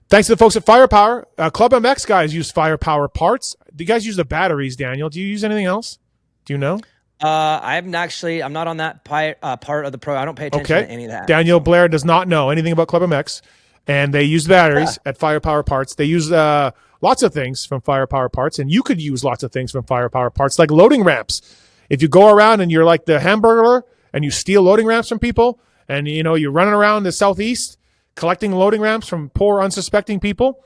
Speaker 3: Thanks to the folks at Firepower. Club MX guys use Firepower parts. Do you guys use the batteries, Daniel? Do you use anything else? Do you know?
Speaker 4: I'm not on that part of the pro. I don't pay attention to any of that.
Speaker 3: Daniel Blair does not know anything about Club MX, and they use batteries at Firepower Parts. They use lots of things from Firepower Parts, and you could use lots of things from Firepower Parts, like loading ramps. If you go around and you're like the Hamburglar and you steal loading ramps from people, and you're running around the Southeast collecting loading ramps from poor, unsuspecting people,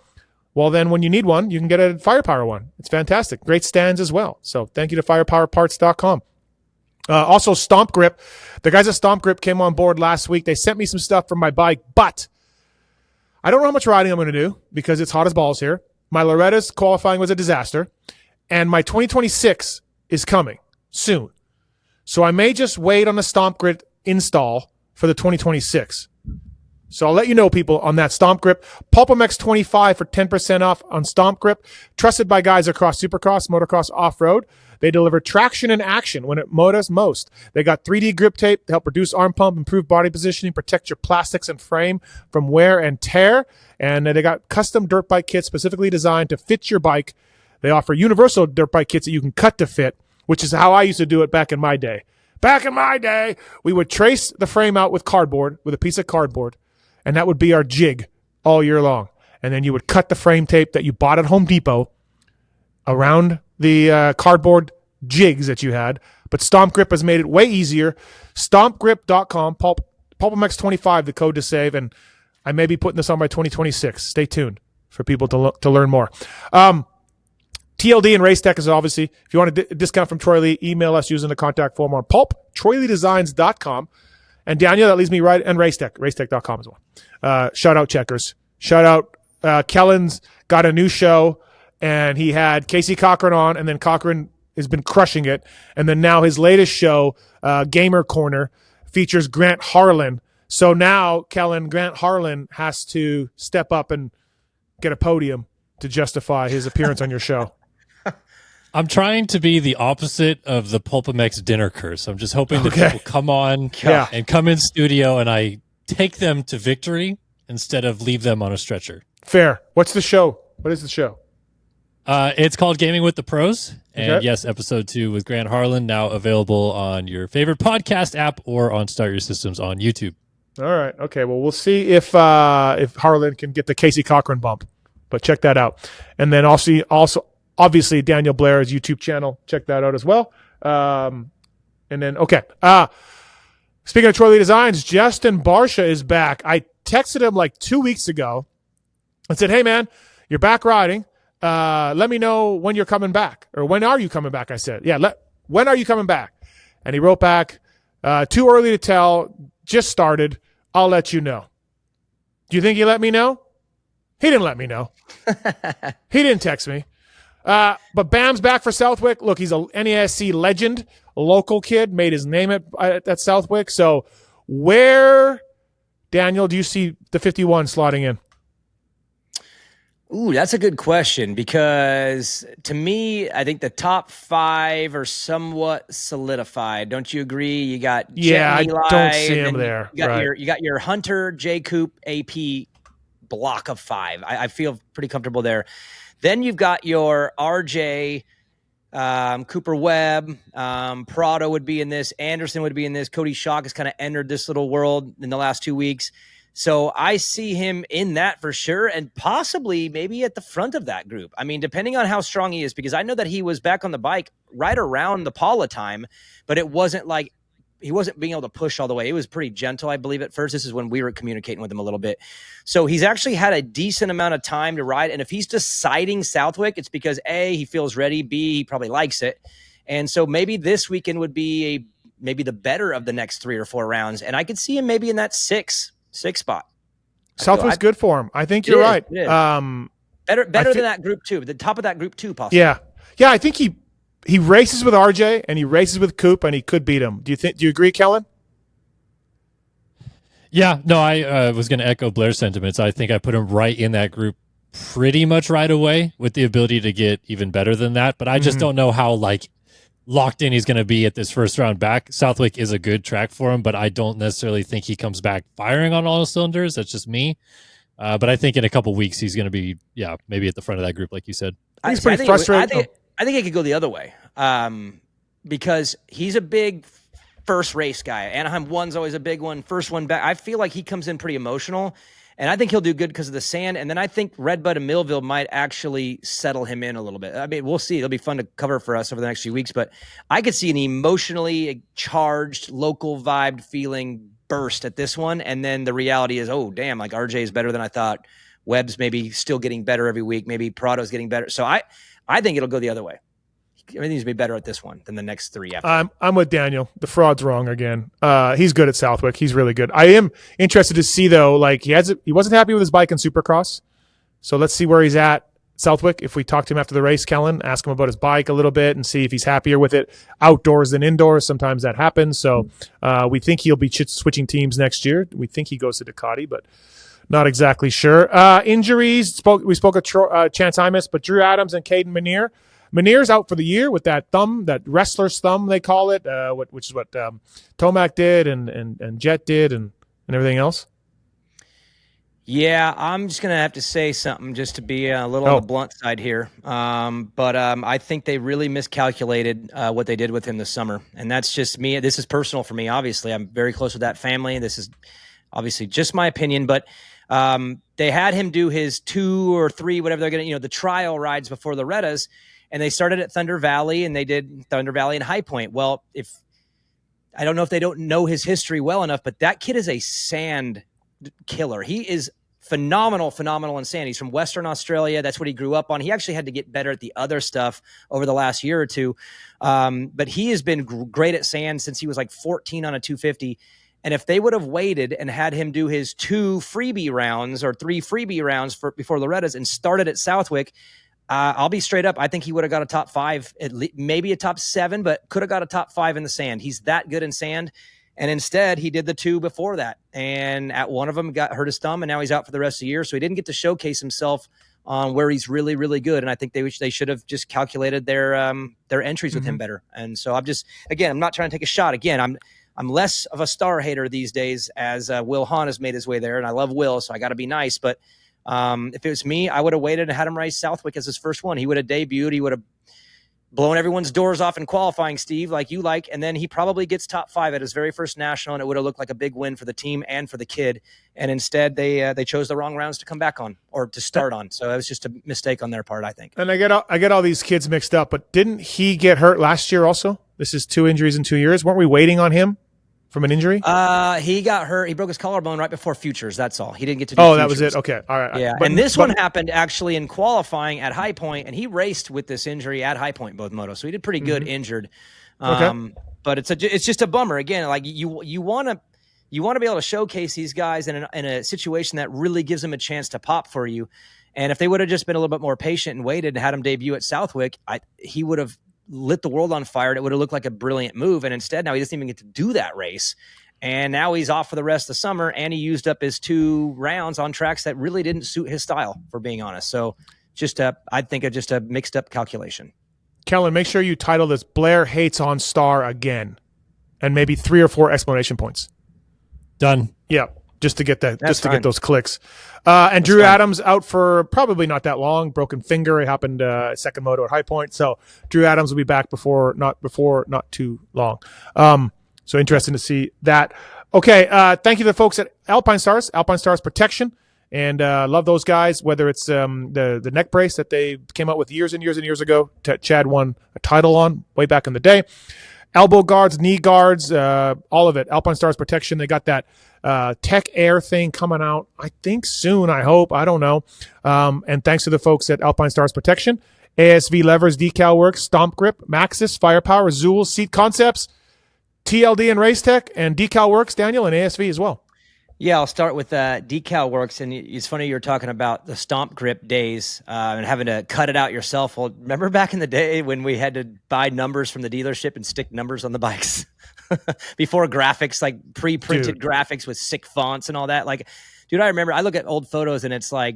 Speaker 3: well, then when you need one, you can get a Firepower one. It's fantastic. Great stands as well. So thank you to firepowerparts.com. Also, Stomp Grip. The guys at Stomp Grip came on board last week. They sent me some stuff from my bike, but I don't know how much riding I'm going to do because it's hot as balls here. My Loretta's qualifying was a disaster, and my 2026 is coming soon. So I may just wait on the Stomp Grip install for the 2026. So I'll let you know, people, on that Stomp Grip. PulpMX 25 for 10% off on Stomp Grip. Trusted by guys across Supercross, Motocross, Off-Road. They deliver traction and action when it matters most. They got 3D grip tape to help reduce arm pump, improve body positioning, protect your plastics and frame from wear and tear. And they got custom dirt bike kits specifically designed to fit your bike. They offer universal dirt bike kits that you can cut to fit, which is how I used to do it back in my day. Back in my day, we would trace the frame out with cardboard, with a piece of cardboard, and that would be our jig all year long. and then you would cut the frame tape that you bought at Home Depot around the cardboard jigs that you had. But Stomp Grip has made it way easier. StompGrip.com, PulpMX25, the code to save, and I may be putting this on by 2026. Stay tuned for people to learn more. TLD and Race Tech is obviously, if you want a discount from Troy Lee, email us using the contact form on pulptroyleedesigns.com. And Daniel, that leads me right, and racetech.com as well. Shout out Checkers. Shout out Kellen's got a new show, and he had Casey Cochran on, and then Cochran has been crushing it. And then now his latest show, Gamer Corner, features Grant Harlan. So now, Kellen, Grant Harlan has to step up and get a podium to justify his appearance on your show.
Speaker 5: I'm trying to be the opposite of the PulpMX dinner curse. I'm just hoping that people come on and come in studio and I take them to victory instead of leave them on a stretcher.
Speaker 3: Fair. What's the show? What is the show?
Speaker 5: It's called Gaming with the Pros. And yes, episode 2 with Grant Harlan, now available on your favorite podcast app or on Start Your Systems on YouTube.
Speaker 3: All right. Okay. Well, we'll see if Harlan can get the Casey Cochran bump, but check that out. And then also obviously Daniel Blair's YouTube channel. Check that out as well. And then, speaking of Troy Lee Designs, Justin Barcia is back. I texted him like 2 weeks ago and said, hey man, you're back riding. Let me know when you're coming back, or when are you coming back? I said, when are you coming back? And he wrote back, too early to tell, just started. I'll let you know. Do you think he let me know? He didn't let me know. He didn't text me. But Bam's back for Southwick. Look, he's a NASC legend, a local kid, made his name at Southwick. So where, Daniel, do you see the 51 slotting in?
Speaker 4: Ooh, that's a good question, because to me, I think the top 5 are somewhat solidified. Don't you agree? You got
Speaker 3: I
Speaker 4: Eli,
Speaker 3: don't see him there.
Speaker 4: You got your Hunter, J. Coop, AP block of 5. I feel pretty comfortable there. Then you've got your RJ, Cooper Webb, Prado would be in this, Anderson would be in this, Cody Schock has kind of entered this little world in the last 2 weeks. So I see him in that for sure, and possibly maybe at the front of that group. I mean, depending on how strong he is, because I know that he was back on the bike right around the Paula time, but it wasn't like he wasn't being able to push all the way. It was pretty gentle, I believe, at first. This is when we were communicating with him a little bit. So he's actually had a decent amount of time to ride, and if he's deciding Southwick, it's because A, he feels ready, B, he probably likes it. And so maybe this weekend would be maybe the better of the next 3 or 4 rounds, and I could see him maybe in that six spot.
Speaker 3: Southwick's good for him. I think you're right.
Speaker 4: Better than that group 2, the top of that group 2 possibly.
Speaker 3: Yeah. I think he races with RJ and he races with Coop, and he could beat him. Do you agree, Kellen?
Speaker 5: Yeah, no, I was going to echo Blair's sentiments. I think I put him right in that group pretty much right away, with the ability to get even better than that. But I just don't know how locked in he's going to be at this first round back. Southwick is a good track for him, but I don't necessarily think he comes back firing on all cylinders. That's just me. But I think in a couple weeks he's going to be, maybe at the front of that group, like you said.
Speaker 3: He's pretty frustrated.
Speaker 4: I think it could go the other way, because he's a big first race guy. Anaheim 1's always a big one. First one back. I feel like he comes in pretty emotional, and I think he'll do good because of the sand. And then I think Redbud and Millville might actually settle him in a little bit. I mean, we'll see. It'll be fun to cover for us over the next few weeks. But I could see an emotionally charged, local vibed feeling burst at this one. And then the reality is, oh, damn, like RJ is better than I thought. Webb's maybe still getting better every week. Maybe Prado's getting better. So I think it'll go the other way. Everything's be better at this one than the next 3 after.
Speaker 3: I'm with Daniel. The fraud's wrong again. He's good at Southwick. He's really good. I am interested to see though. Like he wasn't happy with his bike in Supercross, so let's see where he's at Southwick. If we talk to him after the race, Kellen, ask him about his bike a little bit and see if he's happier with it outdoors than indoors. Sometimes that happens. So we think he'll be switching teams next year. We think he goes to Ducati, but not exactly sure. Injuries. We spoke of Chance Hymas, but Drew Adams and Caden Minear. Minear's out for the year with that thumb, that wrestler's thumb they call it, which is what Tomac did and Jet did and everything else.
Speaker 4: Yeah, I'm just going to have to say something just to be a little on the blunt side here. But I think they really miscalculated what they did with him this summer. And that's just me. This is personal for me, obviously. I'm very close with that family. This is obviously just my opinion. But They had him do his 2 or 3, whatever they're going to, the trial rides before Loretta's, and they started at Thunder Valley, and they did Thunder Valley and High Point. Well, I don't know if they don't know his history well enough, but that kid is a sand killer. He is phenomenal in sand. He's from Western Australia. That's what he grew up on. He actually had to get better at the other stuff over the last year or two. But he has been great at sand since he was like 14 on a 250. And if they would have waited and had him do his 2 freebie rounds or 3 freebie rounds before Loretta's and started at Southwick, I'll be straight up. I think he would have got a top 5, maybe a top 7, but could have got a top 5 in the sand. He's that good in sand. And instead, he did the 2 before that. And at one of them, hurt his thumb, and now he's out for the rest of the year. So he didn't get to showcase himself on where he's really, really good. And I think they should have just calculated their entries with him better. And so I'm not trying to take a shot. Again, I'm less of a star hater these days, as Will Hahn has made his way there. And I love Will, so I got to be nice. But if it was me, I would have waited and had him race Southwick as his first one. He would have debuted. He would have blown everyone's doors off in qualifying, Steve, like you like, and then he probably gets top 5 at his very first national, and it would have looked like a big win for the team and for the kid. And instead, they chose the wrong rounds to come back on or to start on. So it was just a mistake on their part, I think.
Speaker 3: And I get all these kids mixed up, but didn't he get hurt last year also? This is 2 injuries in 2 years. Weren't we waiting on him from an injury?
Speaker 4: He got hurt. He broke his collarbone right before Futures. That's all. He didn't get to do
Speaker 3: Futures.
Speaker 4: That
Speaker 3: was it. Okay. All right.
Speaker 4: Yeah. And this one happened actually in qualifying at High Point, and he raced with this injury at High Point, both motos. So he did pretty good injured. But it's just a bummer. Again, like you want to be able to showcase these guys in a situation that really gives them a chance to pop for you. And if they would have just been a little bit more patient and waited and had him debut at Southwick, he would have lit the world on fire. And it would have looked like a brilliant move. And instead, now he doesn't even get to do that race. And now he's off for the rest of the summer, and he used up his 2 rounds on tracks that really didn't suit his style, for being honest. So I think just a mixed up calculation.
Speaker 3: Kellen, make sure you title this Blair Hates on Star again, and maybe 3 or 4 explanation points.
Speaker 5: Done.
Speaker 3: Yeah. Just to get that,
Speaker 4: That's
Speaker 3: to
Speaker 4: fine.
Speaker 3: get those clicks. And Drew Adams out for probably not that long. Broken finger. It happened second moto at High Point. So Drew Adams will be back before not too long. So interesting to see that. Okay. Thank you to the folks at Alpine Stars Protection, and love those guys. Whether it's the neck brace that they came out with years and years and years ago. Chad won a title on way back in the day. Elbow guards, knee guards, all of it. Alpine Stars Protection. They got that Tech Air thing coming out, I think soon, I hope. I don't know. And thanks to the folks at Alpine Stars Protection, ASV Levers, Decal Works, Stomp Grip, Maxxis, Firepower, Zool, Seat Concepts, TLD and Race Tech, and Decal Works, Daniel, and ASV as well.
Speaker 4: Yeah, I'll start with Decal Works. And it's funny you were talking about the Stomp Grip days and having to cut it out yourself. Well, remember back in the day when we had to buy numbers from the dealership and stick numbers on the bikes? Before graphics, like pre-printed graphics with sick fonts and all that. Like, dude, I remember I look at old photos and it's like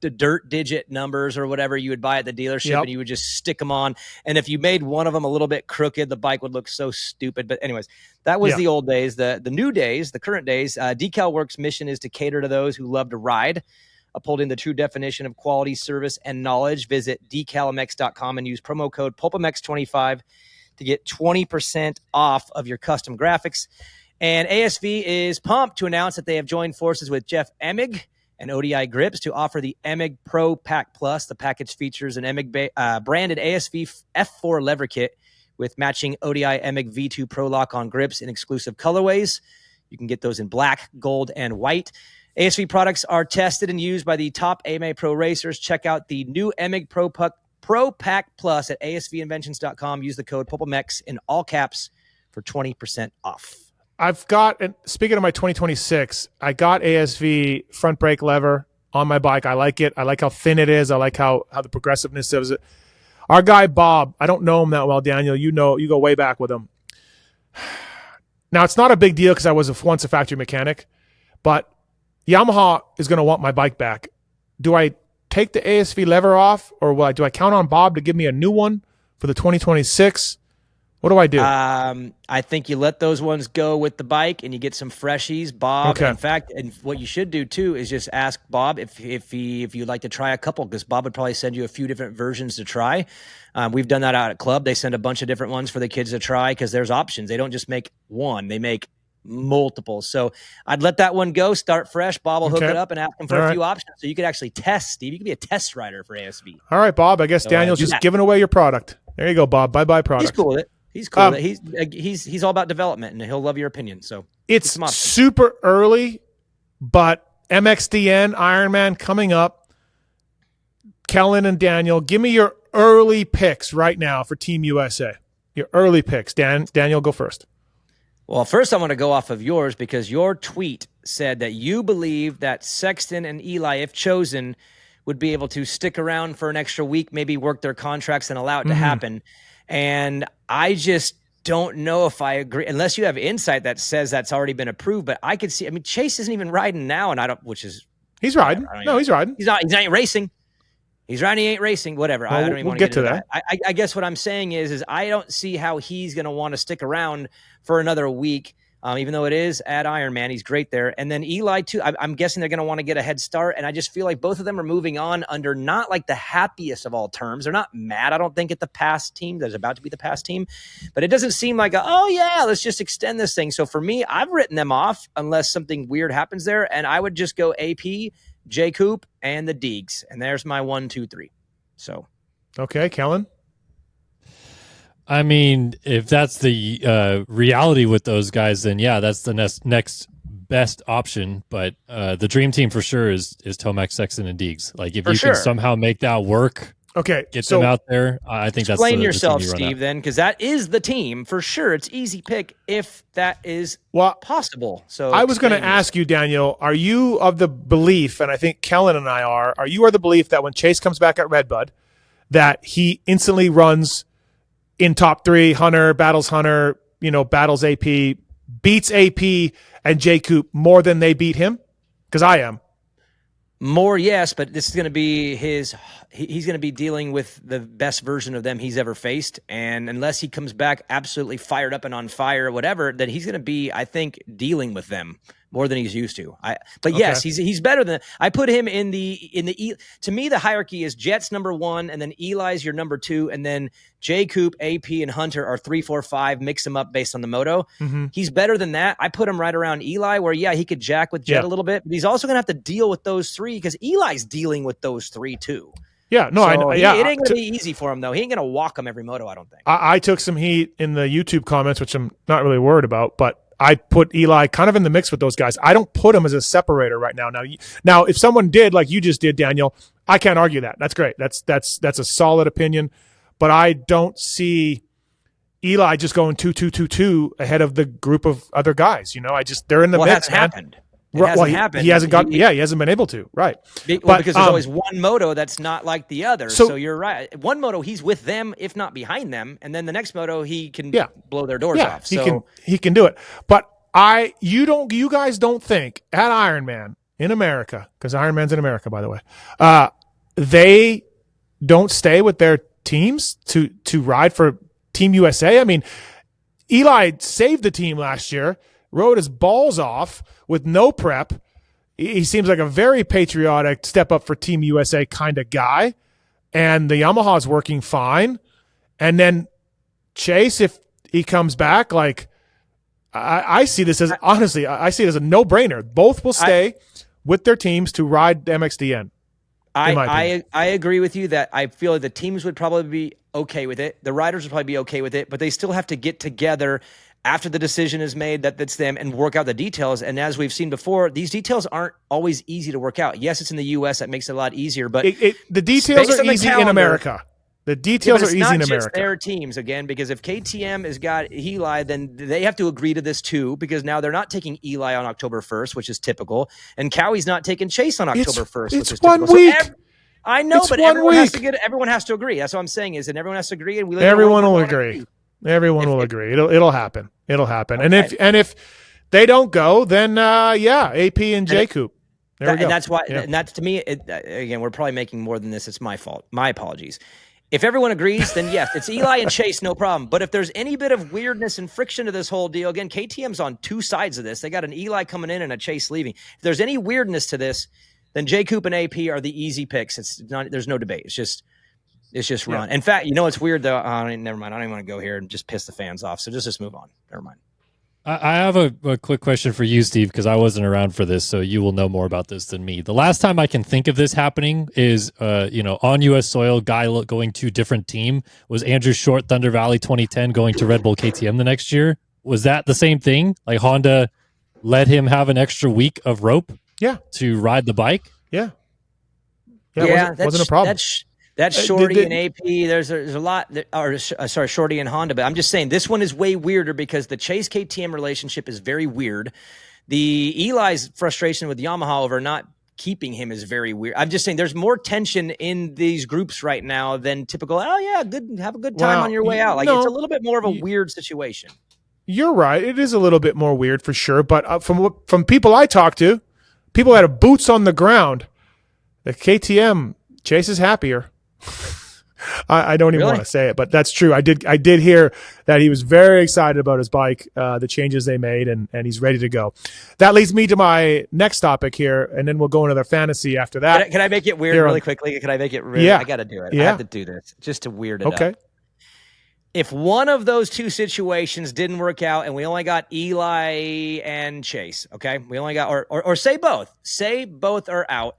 Speaker 4: the dirt digit numbers or whatever you would buy at the dealership, and you would just stick them on. And if you made one of them a little bit crooked, the bike would look so stupid. But anyways, that was the old days. The new days, the current days, Decal Works' mission is to cater to those who love to ride, upholding the true definition of quality, service, and knowledge. Visit decalmx.com and use promo code PulpMX25 to get 20% off of your custom graphics. And ASV is pumped to announce that they have joined forces with Jeff Emig and ODI Grips to offer the Emig Pro Pack Plus. The package features an Emig branded ASV F4 lever kit with matching ODI Emig V2 Pro Lock-On grips in exclusive colorways. You can get those in black, gold, and white. ASV products are tested and used by the top AMA Pro racers. Check out the new Emig Pro Pack Plus at asvinventions.com. Use the code PulpMX in all caps for 20% off.
Speaker 3: I've got, and speaking of my 2026, I got ASV front brake lever on my bike. I like it. I like how thin it is. I like how the progressiveness of it. Our guy, Bob, I don't know him that well, Daniel. You go way back with him. Now, it's not a big deal because I was once a factory mechanic, but Yamaha is going to want my bike back. Do I take the ASV lever off, or do I count on Bob to give me a new one for the 2026? What do I do?
Speaker 4: I think you let those ones go with the bike and you get some freshies, Bob.
Speaker 3: Okay.
Speaker 4: In fact, and what you should do too is just ask Bob if you'd like to try a couple, because Bob would probably send you a few different versions to try. We've done that out at club. They send a bunch of different ones for the kids to try because there's options. They don't just make one; they make multiple. So I'd let that one go, start fresh. Bob will hook it up and ask him for a few options. So you could actually test, Steve. You could be a test rider for ASV.
Speaker 3: All right, Bob. I guess Daniel's just giving away your product. There you go, Bob. Bye-bye product.
Speaker 4: He's cool with it. He's cool with it. He's all about development, and he'll love your opinion. So
Speaker 3: it's super early, but MXDN, Ironman coming up. Kellen and Daniel, give me your early picks right now for Team USA. Your early picks. Daniel, go first.
Speaker 4: Well, first I want to go off of yours because your tweet said that you believe that Sexton and Eli, if chosen, would be able to stick around for an extra week, maybe work their contracts and allow it to happen. And I just don't know if I agree, unless you have insight that says that's already been approved. But I could see, I mean, Chase isn't even riding now, and
Speaker 3: he's riding. No, he's riding.
Speaker 4: He's not racing. He's riding, he ain't racing, whatever.
Speaker 3: Well,
Speaker 4: I don't even want
Speaker 3: to
Speaker 4: get to that. I guess what I'm saying is I don't see how he's going to want to stick around for another week, even though it is at Ironman. He's great there. And then Eli, too, I'm guessing they're going to want to get a head start. And I just feel like both of them are moving on under not like the happiest of all terms. They're not mad, I don't think, at the past team that's about to be the past team. But it doesn't seem like, let's just extend this thing. So for me, I've written them off unless something weird happens there. And I would just go AP, J. Coop, and the Deegs. And there's my 1, 2, 3. So.
Speaker 3: Okay, Kellen?
Speaker 5: I mean, if that's the reality with those guys, then yeah, that's the next best option. But the dream team for sure is Tomac, Sexton, and Deegs. Like if can somehow make that work, get them out there. I think that's
Speaker 4: explain yourself, Steve. Then, because that is the team for sure. It's easy pick if that is possible. So
Speaker 3: I was going to ask you, Daniel, are you of the belief, and I think Kellen and I are you of the belief that when Chase comes back at Redbud, that he instantly runs in top 3, Hunter, battles AP, beats AP and J. Coop more than they beat him? Because I am.
Speaker 4: More, yes, but this is going to be he's going to be dealing with the best version of them he's ever faced. And unless he comes back absolutely fired up and on fire or whatever, then he's going to be, I think, dealing with them more than he's used to. Yes, he's better than I put him in the to me, the hierarchy is Jets number 1, and then Eli's your number 2, and then J. Coop, AP, and Hunter are 3, 4, 5. Mix them up based on the moto. He's better than that. I put him right around Eli, where he could jack with Jet a little bit, but he's also going to have to deal with those 3 because Eli's dealing with those 3 too.
Speaker 3: Yeah, no,
Speaker 4: so it ain't going to be easy for him though. He ain't going to walk him every moto, I don't think.
Speaker 3: I took some heat in the YouTube comments, which I'm not really worried about, but I put Eli kind of in the mix with those guys. I don't put him as a separator right now. Now, if someone did, like you just did, Daniel, I can't argue that. That's great. That's a solid opinion. But I don't see Eli just going 2-2-2-2 ahead of the group of other guys. They're in the mix.
Speaker 4: It hasn't happened.
Speaker 3: He hasn't he hasn't been able to. Right.
Speaker 4: Because there's always one moto that's not like the other. So you're right. One moto he's with them, if not behind them, and then the next moto he can blow their doors off. So
Speaker 3: he can do it. But you guys don't think at Ironman in America, because Ironman's in America, by the way, they don't stay with their teams to ride for Team USA? I mean, Eli saved the team last year, rode his balls off with no prep. He seems like a very patriotic step up for Team USA kind of guy. And the Yamaha's working fine. And then Chase, if he comes back, like I see this as, honestly, I see it as a no-brainer. Both will stay with their teams to ride the MXDN.
Speaker 4: I agree with you that I feel like the teams would probably be okay with it. The riders would probably be okay with it, but they still have to get together after the decision is made that's them and work out the details. And as we've seen before, these details aren't always easy to work out. Yes, it's in the U.S. That makes it a lot easier, but
Speaker 3: the details are easy in America. The details are easy in America.
Speaker 4: It's not just their teams, again, because if KTM has got Eli, then they have to agree to this too, because now they're not taking Eli on October 1st, which is typical, and Cowie's not taking Chase on October 1st, which is typical.
Speaker 3: It's 1 week.
Speaker 4: I know, but everyone has to agree. That's what I'm saying is, and everyone has to agree, and
Speaker 3: everyone will agree. Everyone will agree. It'll happen. It'll happen. Okay. And if they don't go, then AP and J. Coop. There we go.
Speaker 4: And that's why. And that's, to me, again, we're probably making more than this. It's my fault. My apologies. If everyone agrees, then yes, it's Eli and Chase, no problem. But if there's any bit of weirdness and friction to this whole deal, again, KTM's on 2 sides of this. They got an Eli coming in and a Chase leaving. If there's any weirdness to this, then J. Coop and AP are the easy picks. There's no debate. It's just run. In fact, what's weird though? Never mind. I don't even want to go here and just piss the fans off. So just move on. Never mind.
Speaker 5: I have a quick question for you, Steve, because I wasn't around for this, so you will know more about this than me. The last time I can think of this happening is, on U.S. soil, going to different team. Was Andrew Short, Thunder Valley 2010, going to Red Bull KTM the next year? Was that the same thing? Like Honda let him have an extra week of rope to ride the bike?
Speaker 3: Yeah.
Speaker 4: Wasn't
Speaker 3: a problem.
Speaker 4: That's Shorty and AP. There's a lot. Shorty and Honda. But I'm just saying this one is way weirder because the Chase KTM relationship is very weird. The Eli's frustration with Yamaha over not keeping him is very weird. I'm just saying there's more tension in these groups right now than typical. Oh yeah, good. Have a good time on your way out. Like it's a little bit more of a weird situation.
Speaker 3: You're right. It is a little bit more weird for sure. But from people I talk to, people that have boots on the ground, the KTM Chase is happier. I don't even want to say it, but that's true. I did hear that he was very excited about his bike, the changes they made, and he's ready to go. That leads me to my next topic here, and then we'll go into the fantasy after that.
Speaker 4: Can I make it weird really quickly? Can I make it weird?
Speaker 3: Yeah.
Speaker 4: I got to do it.
Speaker 3: Yeah.
Speaker 4: I have to do this just to weird it up.
Speaker 3: Okay.
Speaker 4: If one of those two situations didn't work out and we only got Eli and Chase, okay? We only got, or say both are out.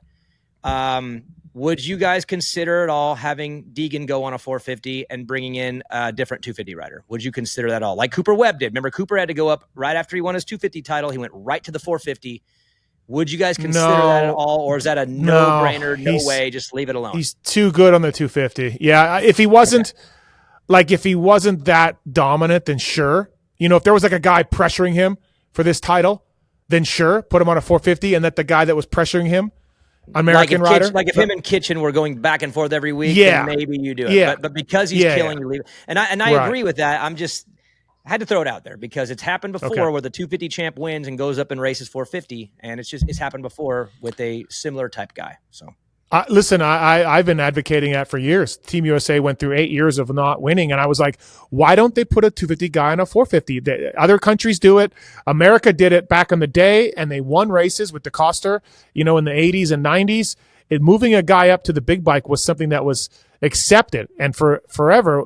Speaker 4: Would you guys consider at all having Deegan go on a 450 and bringing in a different 250 rider? Would you consider that at all? Like Cooper Webb did. Remember, Cooper had to go up right after he won his 250 title. He went right to the 450. Would you guys consider that at all? Or is that a no-brainer, no way, just leave it alone?
Speaker 3: He's too good on the 250. Yeah, if he wasn't that dominant, then sure. If there was like a guy pressuring him for this title, then sure, put him on a 450 and let the guy that was pressuring him, American rider.
Speaker 4: If him and Kitchen were going back and forth every week, then maybe you do it.
Speaker 3: Yeah.
Speaker 4: But because he's killing, you leave it. And I agree with that. I had to throw it out there because it's happened before where the 250 champ wins and goes up and races 450. And it's happened before with a similar type guy. So
Speaker 3: listen, I've been advocating that for years. Team USA went through 8 years of not winning, and I was like, why don't they put a 250 guy on a 450? Other countries do it. America did it back in the day, and they won races with DeCoster, in the 80s and 90s. Moving a guy up to the big bike was something that was accepted, and for forever,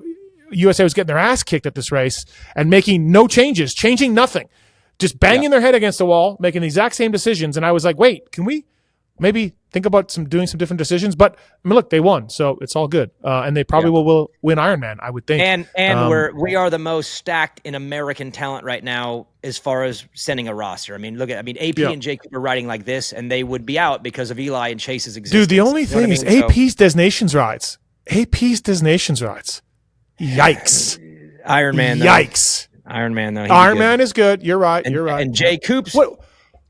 Speaker 3: USA was getting their ass kicked at this race and making no changes, changing nothing, just banging their head against the wall, making the exact same decisions. And I was like, wait, can we maybe think about doing some different decisions? But I mean, look, they won, so it's all good, and they probably will win Ironman, I would think.
Speaker 4: And we are the most stacked in American talent right now as far as sending a roster. I mean, AP and Jacob are riding like this, and they would be out because of Eli and Chase's existence.
Speaker 3: Dude, the only thing is AP's Desnations rides. AP's Desnations rides. Yikes.
Speaker 4: Ironman.
Speaker 3: Yikes.
Speaker 4: Ironman though.
Speaker 3: Ironman is good. You're right. You're right.
Speaker 4: And Jay Coops.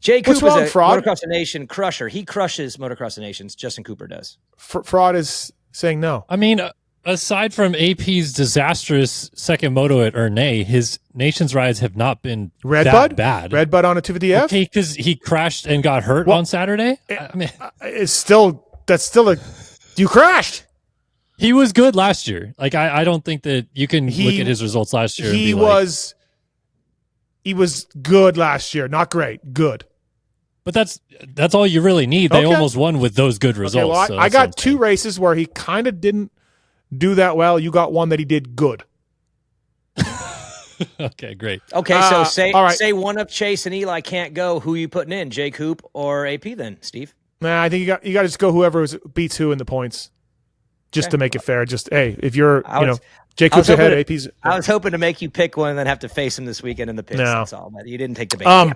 Speaker 4: Jay Cooper is a Motocross Nation crusher. He crushes Motocross Nations. Justin Cooper does.
Speaker 3: Fraud is saying no.
Speaker 5: I mean, aside from AP's disastrous second moto at Ernay, his Nations rides have not been bad.
Speaker 3: Red Bud on a 250F?
Speaker 5: Okay, because he crashed and got hurt on Saturday?
Speaker 3: You crashed.
Speaker 5: He was good last year. Like, I don't think that you can look at his results last year and be
Speaker 3: he was good last year. Not great. Good.
Speaker 5: But that's all you really need. They almost won with those good results.
Speaker 3: Okay, well, I got 2 races where he kind of didn't do that well. You got one that he did good.
Speaker 5: Okay, great.
Speaker 4: Okay, so say one of Chase and Eli can't go. Who are you putting in, Jay Coop or AP then, Steve?
Speaker 3: Nah, I think you got to just go whoever beats who in the points. Just to make it fair. Just, hey, if you're, Jay Coop's ahead, AP's.
Speaker 4: I was hoping to make you pick one and then have to face him this weekend in the pits. No. That's all. But you didn't take the bait.
Speaker 3: All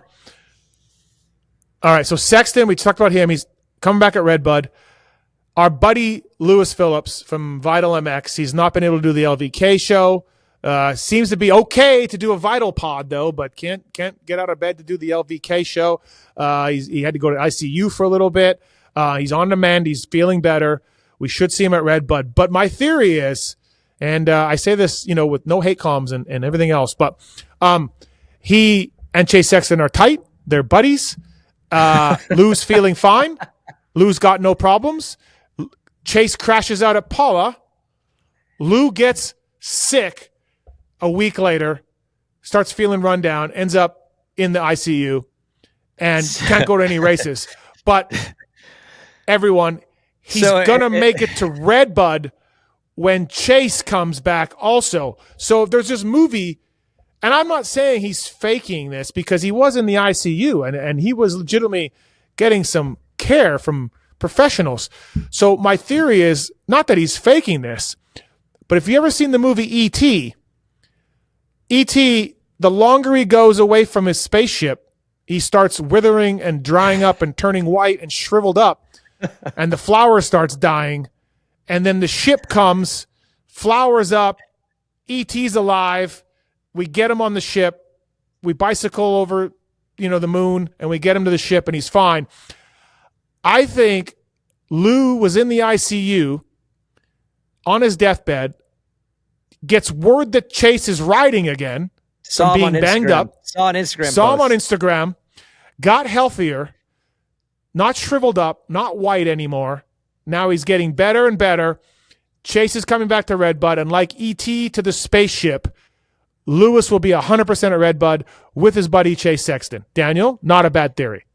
Speaker 3: right, so Sexton, we talked about him. He's coming back at Red Bud. Our buddy Lewis Phillips from Vital MX, he's not been able to do the LVK show. Seems to be okay to do a Vital pod, though, but can't get out of bed to do the LVK show. He had to go to ICU for a little bit. He's on demand. He's feeling better. We should see him at Red Bud. But my theory is, and I say this, with no hate comms and everything else, but he and Chase Sexton are tight. They're buddies. Lou's feeling fine. Lou's got no problems. Chase crashes out at Paula. Lou gets sick a week later, starts feeling run down, ends up in the ICU, and can't go to any races. But everyone, he's going to make it to Red Bud when Chase comes back also. So if there's this movie and I'm not saying he's faking this because he was in the ICU and he was legitimately getting some care from professionals. So my theory is not that he's faking this, but if you ever seen the movie E.T., E.T., the longer he goes away from his spaceship, he starts withering and drying up and turning white and shriveled up, and the flower starts dying, and then the ship comes, flowers up, E.T.'s alive, we get him on the ship, we bicycle over, the moon, and we get him to the ship, and he's fine. I think Lou was in the ICU on his deathbed, gets word that Chase is riding again,
Speaker 4: Saw him
Speaker 3: being banged up.
Speaker 4: Saw on Instagram.
Speaker 3: Saw him on Instagram, got healthier, not shriveled up, not white anymore. Now he's getting better and better. Chase is coming back to Redbud, and like E.T. to the spaceship, Lewis will be 100% at Redbud with his buddy Chase Sexton. Daniel, not a bad theory.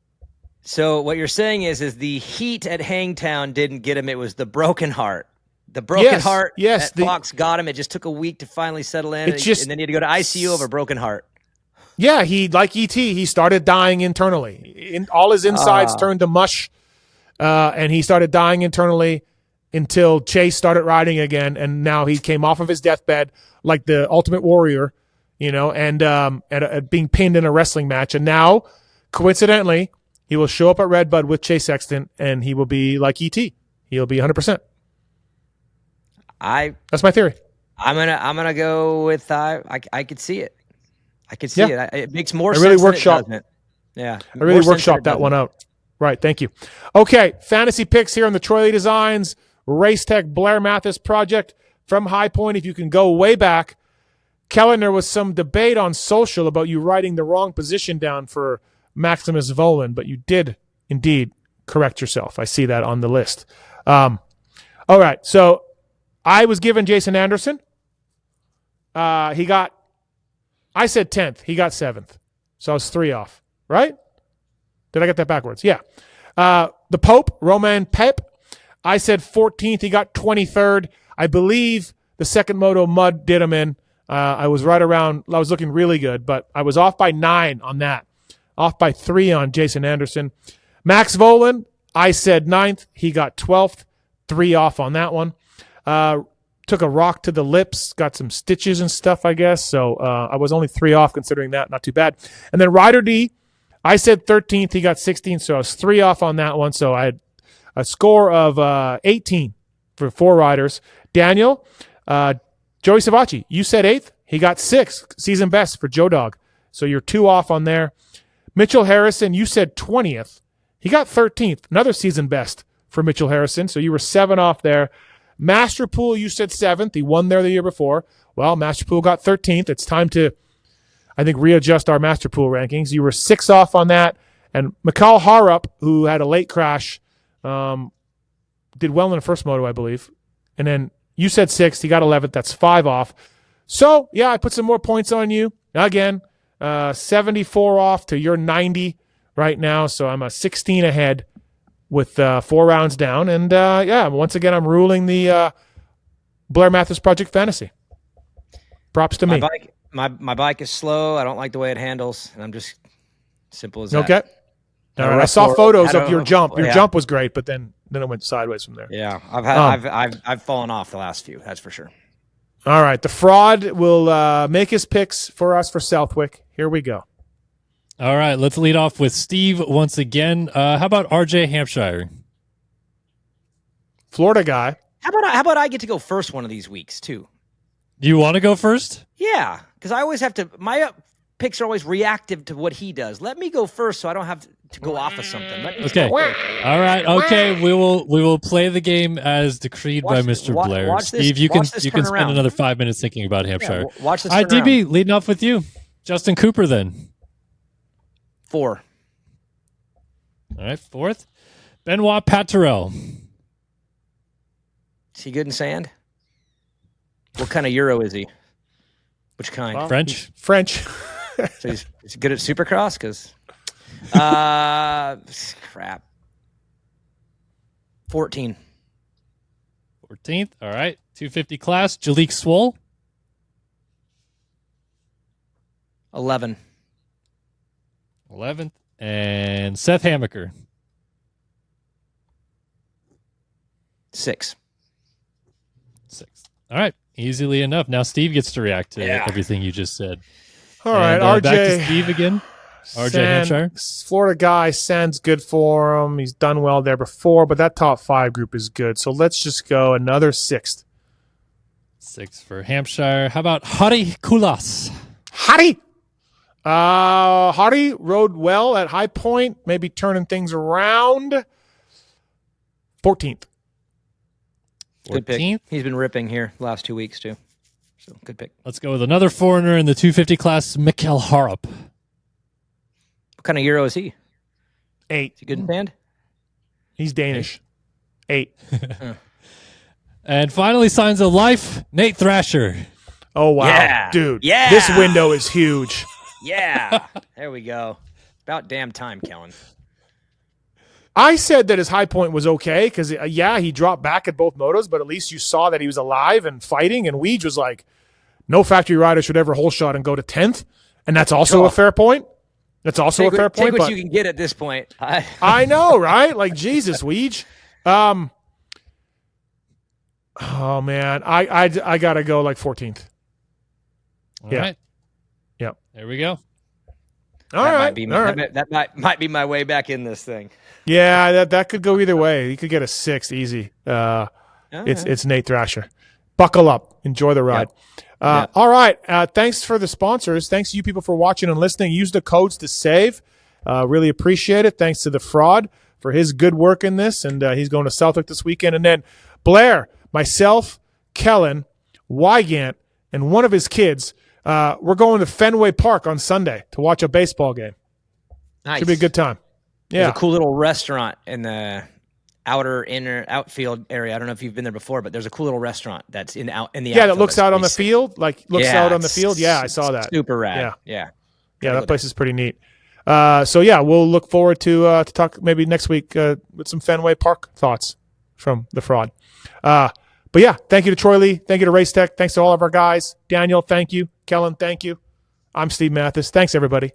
Speaker 4: So what you're saying is the heat at Hangtown didn't get him. It was the broken heart. The broken heart at Fox got him. It just took a week to finally settle in, and then he had to go to ICU over broken heart. Yeah,
Speaker 3: he, like E.T., he started dying internally. All his insides turned to mush, and he started dying internally until Chase started riding again, and now he came off of his deathbed like the Ultimate Warrior, and being pinned in a wrestling match. And now, coincidentally, he will show up at Redbud with Chase Sexton, and he will be like E.T. He'll be 100%. That's my theory.
Speaker 4: I'm gonna go with I could see it. I could see it. It makes more sense.
Speaker 3: Really workshopped.
Speaker 4: Yeah,
Speaker 3: I really workshopped that one out. Right. Thank you. Okay, fantasy picks here on the Troy Lee Designs Race Tech Blair Matthes project from High Point. If you can go way back, Kellen, there was some debate on social about you writing the wrong position down for Maximus Volan, but you did indeed correct yourself. I see that on the list. All right, so I was given Jason Anderson. I said 10th. He got 7th. So I was 3 off, right? Did I get that backwards? Yeah. The Pope, Roman Pep. I said 14th. He got 23rd. I believe the second moto Mud did him in. I was right around. I was looking really good, but I was off by 9 on that. Off by 3 on Jason Anderson. Max Volan, I said 9th. He got 12th. 3 off on that one. Took a rock to the lips, got some stitches and stuff, I guess. So I was only 3 off considering that. Not too bad. And then Ryder D, I said 13th. He got 16th, so I was 3 off on that one. So I had a score of 18 for 4 riders. Daniel, Joey Savacci, you said 8th. He got 6th, season best for Joe Dog. So you're 2 off on there. Mitchell Harrison, you said 20th. He got 13th, another season best for Mitchell Harrison. So you were 7 off there. Masterpool, you said 7th. He won there the year before. Well, Masterpool got 13th. It's time to, I think, readjust our Masterpool rankings. You were 6 off on that. And Mikal Harup, who had a late crash, did well in the first moto, I believe. And then you said 6th. He got 11th. That's 5 off. So, yeah, I put some more points on you. Again, 74 off to your 90 right now. So I'm a 16 ahead with 4 rounds down. And, once again, I'm ruling the Blair Matthes Project Fantasy. Props to me.
Speaker 4: My bike is slow. I don't like the way it handles. And I'm just simple as that.
Speaker 3: Okay. All right. I saw photos of your jump. Your jump was great, but then it went sideways from there.
Speaker 4: Yeah. I've fallen off the last few. That's for sure.
Speaker 3: All right. The fraud will make his picks for us for Southwick. Here we go.
Speaker 5: All right, let's lead off with Steve once again. How about RJ Hampshire?
Speaker 3: Florida guy.
Speaker 4: How about I get to go first one of these weeks too?
Speaker 5: You want to go first?
Speaker 4: Yeah, because I always have to. My picks are always reactive to what he does. Let me go first, so I don't have to go off of something.
Speaker 5: Okay. All right. Okay. We will play the game as decreed by Mr. Blair. Steve, you can spend another 5 minutes thinking about Hampshire.
Speaker 4: Yeah, watch this.
Speaker 5: All right, DB, leading off with you, Justin Cooper. Then
Speaker 4: 4.
Speaker 5: All right, 4th, Benoit Paterel.
Speaker 4: Is he good in sand? What kind of Euro is he? Which kind?
Speaker 3: Well,
Speaker 5: French.
Speaker 4: So he's good at Supercross? Because, crap. 14th.
Speaker 5: All right, 250 class, Jalik Swoll.
Speaker 4: 11.
Speaker 5: 11th. And Seth Hamaker.
Speaker 4: 6.
Speaker 5: 6th. All right. Easily enough. Now Steve gets to react to everything you just said.
Speaker 3: All right,
Speaker 5: RJ.
Speaker 3: Back
Speaker 5: to Steve again. RJ Hampshire.
Speaker 3: Florida guy, Sand's good for him. He's done well there before, but that top 5 group is good. So let's just go another 6th.
Speaker 5: 6 for Hampshire. How about Hari Kulas?
Speaker 3: Hari! Hari rode well at High Point, maybe turning things around. 14th.
Speaker 4: Good pick. He's been ripping here the last 2 weeks, too. So, good pick.
Speaker 5: Let's go with another foreigner in the 250 class, Mikkel Harup.
Speaker 4: What kind of Euro is he?
Speaker 3: 8.
Speaker 4: Is he good in band?
Speaker 3: He's Danish. 8.
Speaker 5: And finally signs of life, Nate Thrasher.
Speaker 3: Oh, wow.
Speaker 4: Yeah.
Speaker 3: Dude,
Speaker 4: yeah.
Speaker 3: This window is huge.
Speaker 4: Yeah. There we go. About damn time, Kellen.
Speaker 3: I said that his high point was okay because, he dropped back at both motos, but at least you saw that he was alive and fighting. And Weege was like, no factory rider should ever hole shot and go to 10th. And that's also a fair point. That's also a fair point.
Speaker 4: Take what you can get at this point.
Speaker 3: I know, right? Like, Jesus, Weege. Oh, man. I got to go like 14th.
Speaker 5: All right.
Speaker 3: Yep.
Speaker 5: There we go.
Speaker 4: That might be my way back in this thing.
Speaker 3: Yeah, that could go either way. You could get a 6th easy. It's Nate Thrasher. Buckle up. Enjoy the ride. Yep. All right. Thanks for the sponsors. Thanks to you people for watching and listening. Use the codes to save. Really appreciate it. Thanks to the Fraud for his good work in this. And he's going to Southwick this weekend. And then Blair, myself, Kellen, Wygant, and one of his kids, we're going to Fenway Park on Sunday to watch a baseball game.
Speaker 4: Nice.
Speaker 3: Should be a good time. Yeah.
Speaker 4: There's a cool little restaurant in the outfield area. I don't know if you've been there before, but there's a cool little restaurant that's in the outfield.
Speaker 3: That looks out on the field. Out on the field. Yeah, I saw that.
Speaker 4: Super rad. Yeah.
Speaker 3: That place is pretty neat. We'll look forward to talk maybe next week with some Fenway Park thoughts from the Fraud. But yeah, thank you to Troy Lee. Thank you to Race Tech. Thanks to all of our guys. Daniel, thank you. Kellen, thank you. I'm Steve Matthes. Thanks, everybody.